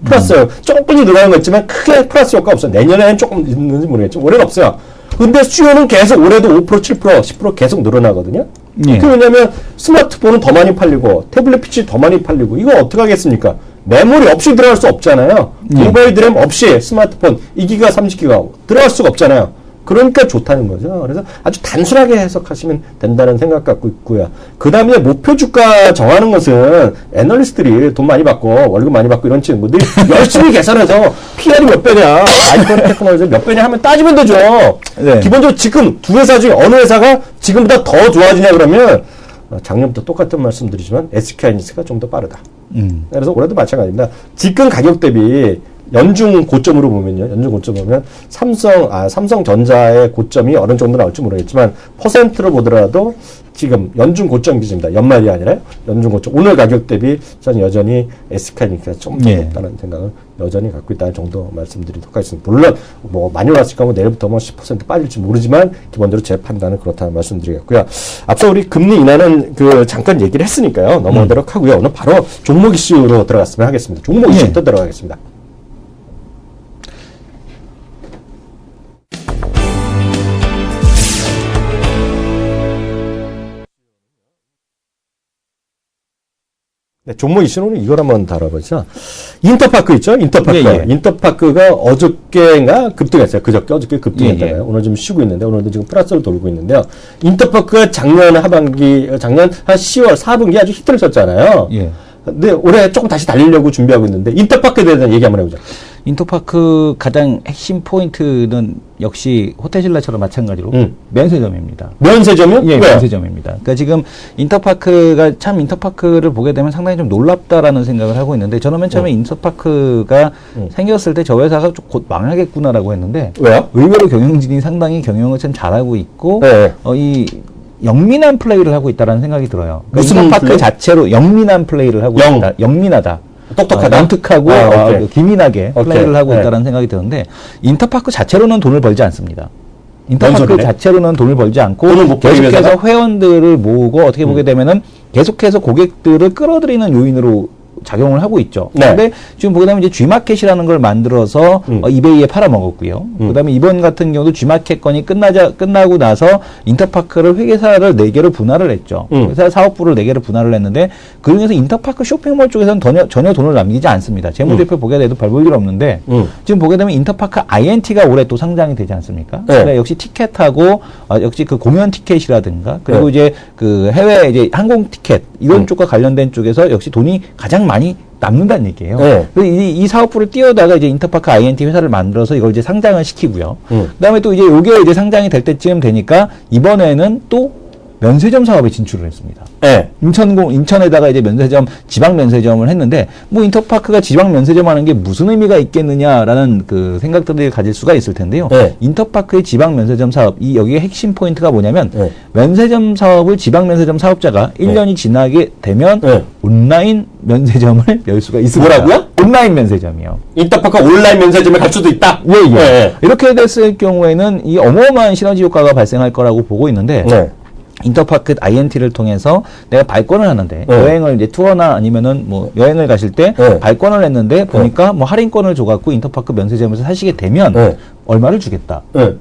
플러스 조금씩 늘어나는 거 있지만 크게 플러스 효과가 없어요. 내년에는 조금 있는지 모르겠지만 올해는 없어요. 근데 수요는 계속 올해도 5%, 7%, 10% 계속 늘어나거든요. 그 왜냐면 스마트폰은 더 많이 팔리고 태블릿 PC 더 많이 팔리고 이거 어떻게 하겠습니까? 메모리 없이 들어갈 수 없잖아요. 모바일 드램 없이 스마트폰 2기가, 3기가 들어갈 수가 없잖아요. 그러니까 좋다는 거죠. 그래서 아주 단순하게 해석하시면 된다는 생각 갖고 있고요. 그 다음에 목표 주가 정하는 것은 애널리스트들이 돈 많이 받고 월급 많이 받고 이런 친구들이 열심히 계산해서 PR이 몇 배냐, 아이폰 테크놀로지 몇 배냐 하면 따지면 되죠. 기본적으로 지금 두 회사 중에 어느 회사가 지금보다 더 좋아지냐 그러면 작년부터 똑같은 말씀 드리지만 SK하이닉스가 좀 더 빠르다. 그래서 올해도 마찬가지입니다. 지금 가격 대비 연중 고점으로 보면요. 연중 고점 보면 삼성전자의 고점이 어느 정도 나올지 모르겠지만 퍼센트로 보더라도 지금 연중 고점 기준입니다. 연말이 아니라 연중 고점. 오늘 가격 대비 저는 여전히 SK하이닉스가 좀 더 높다는 생각을 여전히 갖고 있다는 정도 말씀드리도록 하겠습니다. 물론 뭐 많이 올랐을까 뭐 내일부터 뭐 10% 빠질지 모르지만 기본적으로 제 판단은 그렇다는 말씀드리겠고요. 앞서 우리 금리 인하는 그 잠깐 얘기를 했으니까요. 넘어가도록 하고요. 오늘 바로 종목 이슈로 들어갔으면 하겠습니다. 종목 이슈부터 들어가겠습니다. 종목 이슈는 이걸 한번 다뤄보죠. 인터파크 있죠? 인터파크. 예, 예. 인터파크가 어저께인가 급등했어요. 어저께 급등했다가요. 예, 예. 오늘 좀 쉬고 있는데, 오늘도 지금 플러스로 돌고 있는데요. 인터파크가 작년 하반기, 작년 한 10월 4분기 아주 히트를 쳤잖아요. 예. 근데 올해 조금 다시 달리려고 준비하고 있는데, 인터파크에 대해서 얘기 한번 해보자. 인터파크 가장 핵심 포인트는 역시 호텔신라처럼 마찬가지로 면세점입니다. 면세점이요? 예, 왜요? 면세점입니다. 그러니까 지금 인터파크가 참 인터파크를 보게 되면 상당히 좀 놀랍다라는 생각을 하고 있는데 저는 맨 처음에 인터파크가 생겼을 때 저 회사가 좀 곧 망하겠구나라고 했는데 왜요? 의외로 경영진이 상당히 경영을 참 잘하고 있고 네. 이 영민한 플레이를 하고 있다라는 생각이 들어요. 그러니까 무슨 인터파크 플레이? 자체로 영민한 플레이를 하고 있다. 영민하다. 똑똑하다? 연특하고 오케이. 기민하게 오케이. 플레이를 하고 네. 있다는 생각이 드는데 인터파크 자체로는 돈을 벌지 않습니다. 뭔 인터파크 소리래? 자체로는 돈을 벌지 않고 돈을 못 벌기 계속해서 위해서가? 회원들을 모으고 어떻게 보게 되면은 계속해서 고객들을 끌어들이는 요인으로 작용을 하고 있죠. 네. 근데 지금 보게 되면 이제 G마켓이라는 걸 만들어서 이베이에 팔아먹었고요. 그다음에 이번 같은 경우도 G마켓 건이 끝나고 나서 인터파크를 회계사를 4개로 분할을 했죠. 회사 사업부를 4개로 분할을 했는데 그중에서 인터파크 쇼핑몰 쪽에서는 전혀 돈을 남기지 않습니다. 재무제표 보게 돼도 별 볼 일 없는데 지금 보게 되면 인터파크 INT가 올해 또 상장이 되지 않습니까? 네. 그러니까 역시 티켓하고 역시 그 공연 티켓이라든가 그리고 네. 이제 그 해외 이제 항공 티켓 이런 쪽과 관련된 쪽에서 역시 돈이 가장 많이 남는다는 얘기예요. 네. 그래서 이 사업부를 띄워다가 이제 인터파크 INT 회사를 만들어서 이걸 이제 상장을 시키고요. 그다음에 또 이제 요게 이제 상장이 될 때쯤 되니까 이번에는 또 면세점 사업에 진출을 했습니다. 네. 인천에다가 이제 면세점, 지방 면세점을 했는데, 뭐 인터파크가 지방 면세점 하는 게 무슨 의미가 있겠느냐라는 그 생각들을 가질 수가 있을 텐데요. 네. 인터파크의 지방 면세점 사업, 여기에 핵심 포인트가 뭐냐면, 네. 면세점 사업을 지방 면세점 사업자가 1년이 지나게 되면 네. 온라인 면세점을 열 수가 있습니다. 뭐라고요? 온라인 면세점이요. 인터파크가 온라인 면세점에 갈 수도 있다? 예, 예. 네. 이렇게 됐을 경우에는 이 어마어마한 시너지 효과가 발생할 거라고 보고 있는데, 네. 인터파크 INT를 통해서 내가 발권을 하는데 네. 여행을 이제 투어나 아니면은 뭐 여행을 가실 때 네. 발권을 했는데 보니까 뭐 할인권을 줘갖고 인터파크 면세점에서 사시게 되면 네. 얼마를 주겠다. 네.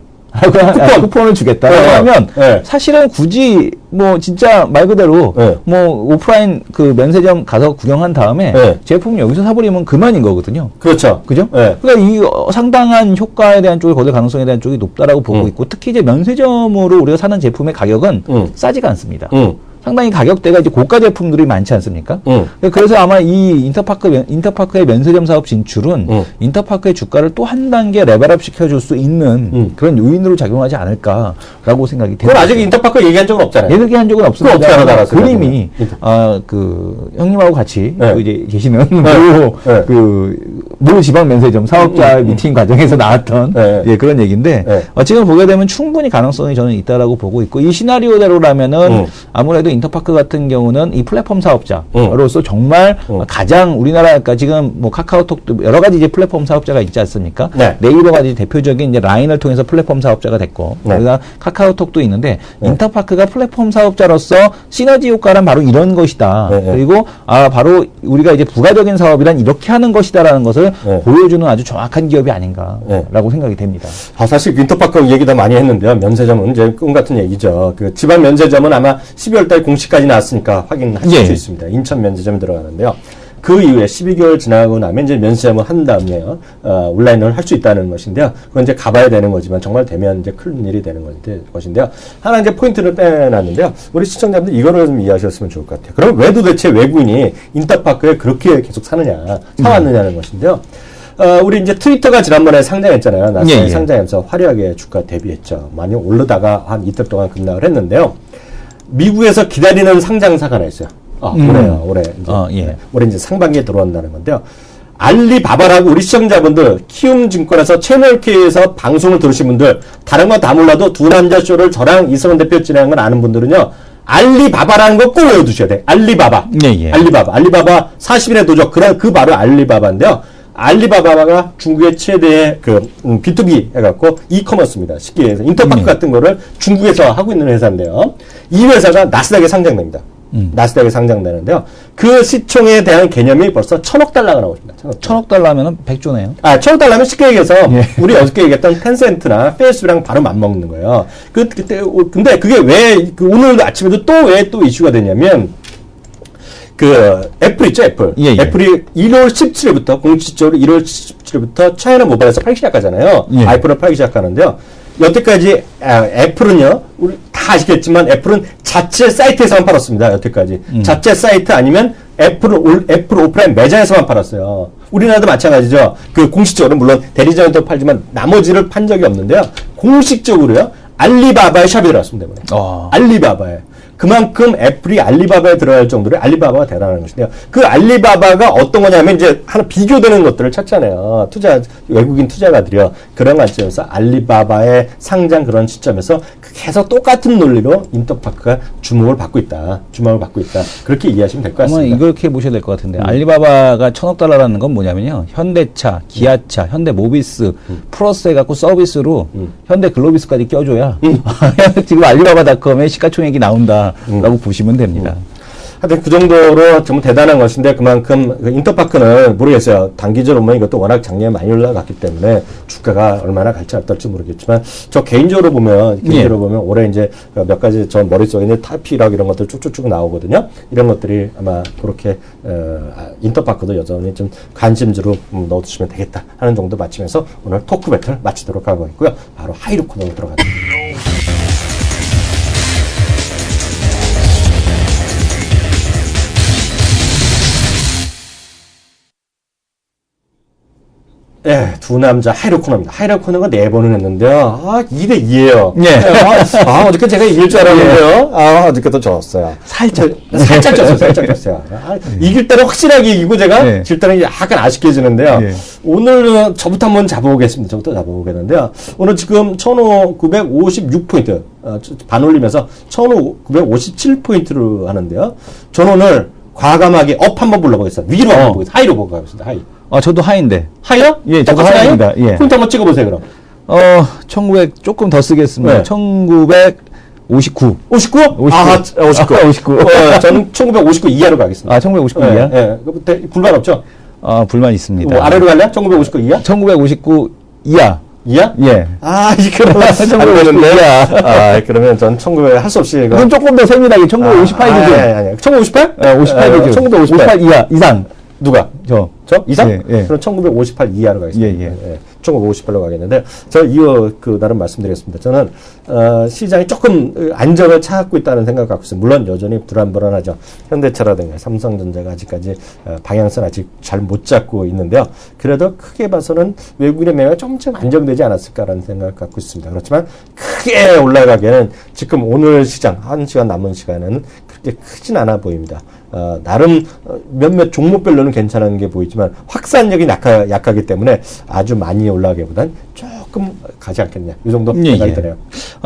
쿠폰을 주겠다라고 네. 하면 네. 사실은 굳이 뭐 진짜 말 그대로 네. 뭐 오프라인 그 면세점 가서 구경한 다음에 네. 제품 여기서 사버리면 그만인 거거든요. 그렇죠. 그죠? 네. 그러니까 이 상당한 효과에 대한 쪽이 거둘 가능성에 대한 쪽이 높다라고 보고 있고 특히 이제 면세점으로 우리가 사는 제품의 가격은 싸지가 않습니다. 상당히 가격대가 이제 고가 제품들이 많지 않습니까? 그래서 아마 이 인터파크의 면세점 사업 진출은 인터파크의 주가를 또 한 단계 레벨업 시켜줄 수 있는 그런 요인으로 작용하지 않을까라고 생각이 됩니다. 그건 아직 인터파크 얘기한 적은 없잖아요. 얘기한 적은 없습니다. 어떻게 알아달았어요? 그림이 그 형님하고 같이 네. 또 이제 계시는 네. 모 지방 면세점 사업자 미팅 과정에서 나왔던 네. 예, 그런 얘기인데 네. 지금 보게 되면 충분히 가능성이 저는 있다라고 보고 있고 이 시나리오대로라면은 아무래도 인터파크 같은 경우는 이 플랫폼 사업자로서 정말 가장 우리나라 그러니까 지금 뭐 카카오톡도 여러 가지 이제 플랫폼 사업자가 있지 않습니까? 네. 네이버가 이제 대표적인 이제 라인을 통해서 플랫폼 사업자가 됐고 네. 우리가 카카오톡도 있는데 인터파크가 플랫폼 사업자로서 시너지 효과란 바로 이런 것이다. 네. 그리고 바로 우리가 이제 부가적인 사업이란 이렇게 하는 것이다라는 것을 네. 보여주는 아주 정확한 기업이 아닌가라고 생각이 됩니다. 사실 인터파크 얘기도 많이 했는데요. 면세점은 이제 꿈 같은 얘기죠. 그 지방 면세점은 아마 12월 달 공시까지 나왔으니까 확인하실 예. 수 있습니다. 인천 면세점이 들어가는데요. 그 이후에 12개월 지나고 나면 이제 면세점을 한 다음에요. 온라인을 할 수 있다는 것인데요. 그건 이제 가봐야 되는 거지만 정말 되면 이제 큰 일이 되는 것인데요. 하나 이제 포인트를 빼놨는데요. 우리 시청자분들 이거를 좀 이해하셨으면 좋을 것 같아요. 그럼 왜 도대체 외국인이 인터파크에 그렇게 계속 사왔느냐는 것인데요. 우리 이제 트위터가 지난번에 상장했잖아요. 나스닥 상장하면서 화려하게 주가 대비했죠. 많이 오르다가 한 이틀 동안 급락을 했는데요. 미국에서 기다리는 상장사가 하나 있어요. 올해요. 올해 이제 상반기에 들어온다는 건데요. 알리바바라고 우리 시청자분들 키움증권에서 채널K에서 방송을 들으신 분들 다른 거 다 몰라도 두 남자 쇼를 저랑 이성훈 대표 진행한 걸 아는 분들은요. 알리바바라는 거 꼭 외워두셔야 돼요. 알리바바. 알리바바 40인의 도적. 그 바로 알리바바인데요. 알리바바가 중국의 최대의 B2B 해갖고 이커머스입니다. 쉽게 해서 인터파크 같은 거를 중국에서 하고 있는 회사인데요. 이 회사가 나스닥에 상장됩니다. 나스닥에 상장되는데요. 그 시총에 대한 개념이 벌써 $1,000억 나오고 있습니다. $1,000억 100조네요. $1,000억 시게 얘기해서 우리 어저께 얘기했던 텐센트나 페이스북이랑 바로 맞먹는 거예요. 근데 그게 왜 오늘 아침에도 또 왜 또 이슈가 되냐면 애플 있죠, 애플. 예, 예. 애플이 1월 17일부터, 공식적으로 1월 17일부터 차이나 모바일에서 팔기 시작하잖아요. 예. 아이폰을 팔기 시작하는데요. 여태까지, 애플은요, 우리 다 아시겠지만 애플은 자체 사이트에서만 팔았습니다, 여태까지. 자체 사이트 아니면 애플 오프라인 매장에서만 팔았어요. 우리나라도 마찬가지죠. 공식적으로, 물론 대리점에도 팔지만 나머지를 판 적이 없는데요. 공식적으로요, 알리바바의 샵이 들어왔습니다, 이번에. 알리바바에. 그만큼 애플이 알리바바에 들어갈 정도로 알리바바가 대단한 것인데요. 그 알리바바가 어떤 거냐면 이제 하나 비교되는 것들을 찾잖아요. 외국인 투자가들이요. 그런 관점에서 알리바바의 상장 그런 시점에서 계속 똑같은 논리로 인터파크가 주목을 받고 있다. 그렇게 이해하시면 될 것 같습니다. 이렇게 보셔야 될 것 같은데 알리바바가 $1,000억 건 뭐냐면요. 현대차, 기아차, 현대모비스 플러스 해갖고 서비스로 현대글로비스까지 껴줘야 지금 알리바바닷컴의 시가총액이 나온다. 라고 보시면 됩니다. 하여튼 그 정도로 정말 대단한 것인데 그만큼 인터파크는 모르겠어요. 단기적으로 보면 이것도 워낙 작년에 많이 올라갔기 때문에 주가가 얼마나 갈지 어떨지 모르겠지만 저 개인적으로 보면 올해 이제 몇 가지 저 머릿속에 있는 타피락 이런 것들 쭉쭉쭉 나오거든요. 이런 것들이 아마 그렇게 인터파크도 여전히 좀 관심주로 넣어주시면 되겠다 하는 정도 마치면서 오늘 토크 배틀 마치도록 하고 있고요. 바로 하이루 코너로 들어가겠습니다. 예, 두 남자 하이로 코너입니다. 하이로 코너가 4번을 했는데요. 2대2예요. 예. 어저께 제가 이길 줄 알았는데요. 어저께도 졌어요. 살짝 졌어요. 이길 때는 확실하게 이기고 제가 질 때는 약간 아쉽게 지는데요. 오늘은 저부터 한번 잡아보겠습니다. 오늘 지금 1,956포인트, 반올리면서 1,957포인트로 하는데요. 저는 오늘 과감하게 업 한번 불러보겠습니다. 위로 한번 보겠습니다. 하이로 보고 가겠습니다. 하이. 저도 하이인데. 하이요? 예, 저도 하이입니다. 예. 포인트 한번 찍어보세요, 그럼. 1900 조금 더 쓰겠습니다. 1959. 59? 59. 저는 1959 이하로 가겠습니다. 1959 이하? 예. 불만 없죠? 불만 있습니다. 아래로 갈래요? 1959 이하? 1959 이하. 이하? 예. 이거는 1959 이하. 그러면 전 1900 할 수 없이. 그럼 조금 더 세밀하게 1958 기준. 아니. 1958? 58 기준. 1958 이하 이상. 누가? 저 이상? 예. 그럼 1958 이하로 가겠습니다. 예. 1958로 가겠는데, 저 이어 나름 말씀드리겠습니다. 저는, 시장이 조금 안정을 찾고 있다는 생각을 갖고 있습니다. 물론 여전히 불안불안하죠. 현대차라든가 삼성전자가 아직까지 방향성을 아직 잘 못 잡고 있는데요. 그래도 크게 봐서는 외국인의 매매가 좀쯤 안정되지 않았을까라는 생각을 갖고 있습니다. 그렇지만 크게 올라가기에는 지금 오늘 시장, 1시간 남은 시간에는 그렇게 크진 않아 보입니다. 나름 몇몇 종목별로는 괜찮은 게 보이지만 확산력이 약하기 때문에 아주 많이 올라가기보단 조금 가지 않겠냐. 이 정도 생각이 드네요.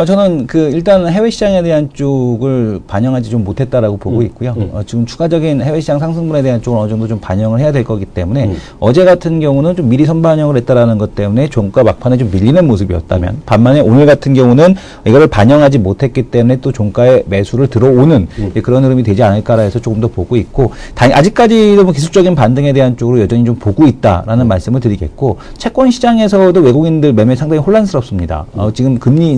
저는 일단 해외 시장에 대한 쪽을 반영하지 좀 못했다라고 보고 있고요. 지금 추가적인 해외 시장 상승분에 대한 쪽을 어느 정도 좀 반영을 해야 될 거기 때문에 어제 같은 경우는 좀 미리 선반영을 했다라는 것 때문에 종가 막판에 좀 밀리는 모습이었다면 반면에 오늘 같은 경우는 이거를 반영하지 못했기 때문에 또 종가에 매수를 들어오는 그런 흐름이 되지 않을까라 해서 조금 더 보고 있고 아직까지도 뭐 기술적인 반등에 대한 쪽으로 여전히 좀 보고 있다라는 말씀을 드리겠고 채권 시장에서도 외국인들 매매 상당히 혼란스럽습니다. 지금 금리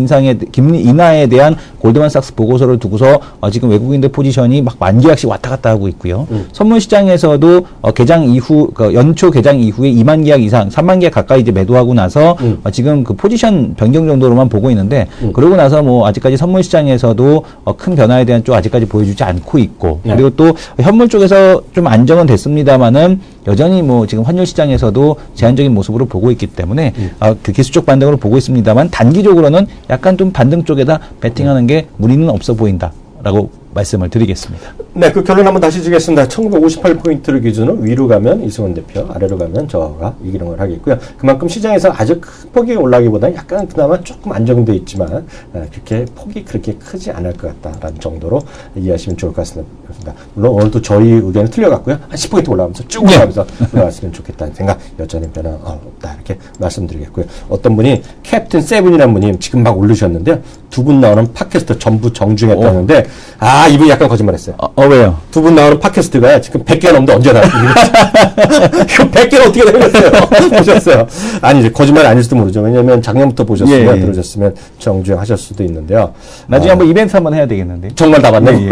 인하에 대한 골드만삭스 보고서를 두고서 지금 외국인들 포지션이 막 만계약씩 왔다 갔다 하고 있고요. 선물 시장에서도 개장 이후 연초 개장 이후에 2만 계약 이상 3만 계약 가까이 이제 매도하고 나서 지금 그 포지션 변경 정도로만 보고 있는데 그러고 나서 뭐 아직까지 선물 시장에서도 큰 변화에 대한 쪽 아직까지 보여주지 않고 있고 그리고 또 현물 쪽에서 좀 안정은 됐습니다만은 여전히 뭐 지금 환율 시장에서도 제한적인 모습으로 보고 있기 때문에 그 기술적 반등으로 보고 있습니다만 단기적으로는 약간 좀 반등 쪽에다 베팅하는 게 무리는 없어 보인다라고 말씀을 드리겠습니다. 네, 그 결론 한번 다시 주겠습니다. 1958포인트를 기준으로 위로 가면 이승원 대표, 아래로 가면 저가 이기는 걸 하겠고요. 그만큼 시장에서 아주 큰 폭이 올라기보다는 약간 그나마 조금 안정돼 있지만 그렇게 폭이 그렇게 크지 않을 것 같다라는 정도로 이해하시면 좋을 것 같습니다. 물론 오늘도 저희 의견은 틀려갔고요. 한 10포인트 올라가면서 쭉 올라가면서 올라갔으면 좋겠다는 생각 여전히 변화 없다 이렇게 말씀드리겠고요. 어떤 분이 캡틴 세븐이라는 분이 지금 막 올리셨는데요. 두 분 나오는 팟캐스트 전부 정중했다는데 이분이 약간 거짓말했어요. 왜요? 두 분 나오는 팟캐스트가 지금 100개가 넘는데 언제 나왔어요? 이거 100개는 어떻게 되겠어요? 보셨어요? 아니, 이제 거짓말 아닐지도 모르죠. 왜냐면 작년부터 보셨으면, 예. 들으셨으면 정주행하실 수도 있는데요. 나중에 한번 이벤트 한번 해야 되겠는데. 정말 다 봤네.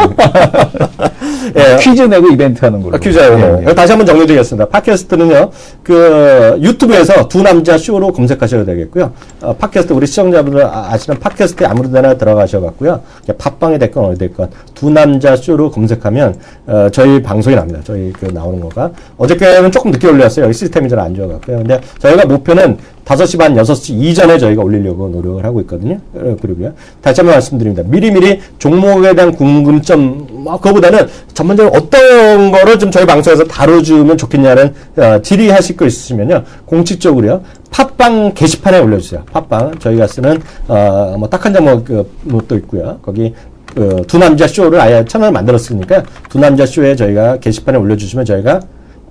예. 퀴즈 내고 이벤트 하는 걸로. 퀴즈 내고. 예. 다시 한번 정리드리겠습니다. 팟캐스트는요, 유튜브에서 두 남자 쇼로 검색하셔도 되겠고요. 팟캐스트, 우리 시청자분들 아시는 팟캐스트에 아무데나 들어가셔갖고요. 팟빵이 됐건 어디 됐건 두 남자 쇼로 검색하면, 저희 방송이 납니다. 저희 나오는 거가. 어저께는 조금 늦게 올렸어요. 여기 시스템이 잘 안 좋아갖고요. 근데 저희가 목표는 5시 반, 6시 이전에 저희가 올리려고 노력을 하고 있거든요. 그리고요. 다시 한번 말씀드립니다. 미리미리 종목에 대한 궁금점, 그거보다는 전반적으로 어떤 거를 좀 저희 방송에서 다뤄주면 좋겠냐는, 질의하실 거 있으시면요. 공식적으로요. 팟빵 게시판에 올려주세요. 팟빵. 저희가 쓰는, 딱 한 장 또 있고요. 거기, 두 남자 쇼를 아예 채널을 만들었으니까 두 남자 쇼에 저희가 게시판에 올려주시면 저희가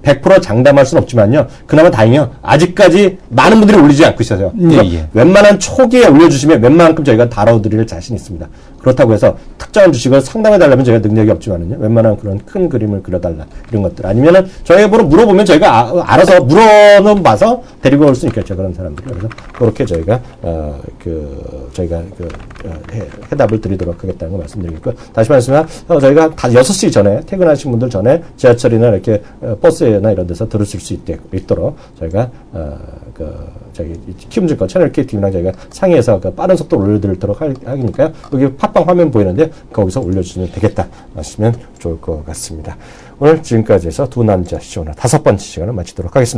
100% 장담할 수는 없지만요. 그나마 다행이요. 아직까지 많은 분들이 올리지 않고 있어요. 예. 웬만한 초기에 올려주시면 웬만큼 저희가 다뤄드릴 자신 있습니다. 그렇다고 해서 특정한 주식을 상담해달라면 저희가 능력이 없지만은요. 웬만한 그런 큰 그림을 그려달라. 이런 것들. 아니면은 저희가 물어보면 저희가 알아서 물어는 봐서 데리고 올 수 있겠죠. 그런 사람들이. 그래서 그렇게 저희가, 해답을 드리도록 하겠다는 거 말씀드리겠고요. 다시 말씀하면, 저희가 다 6시 전에, 퇴근하신 분들 전에 지하철이나 이렇게 버스나 이런 데서 들으실 수 있도록 저희가, 저기, 키움증권 채널 KTV랑 저희가 상의해서 빠른 속도로 올려드리도록 하니까요. 여기 팟빵 화면 보이는데 거기서 올려주시면 되겠다 하시면 좋을 것 같습니다. 오늘 지금까지 해서 두 남자 쇼나 5번째 시간을 마치도록 하겠습니다.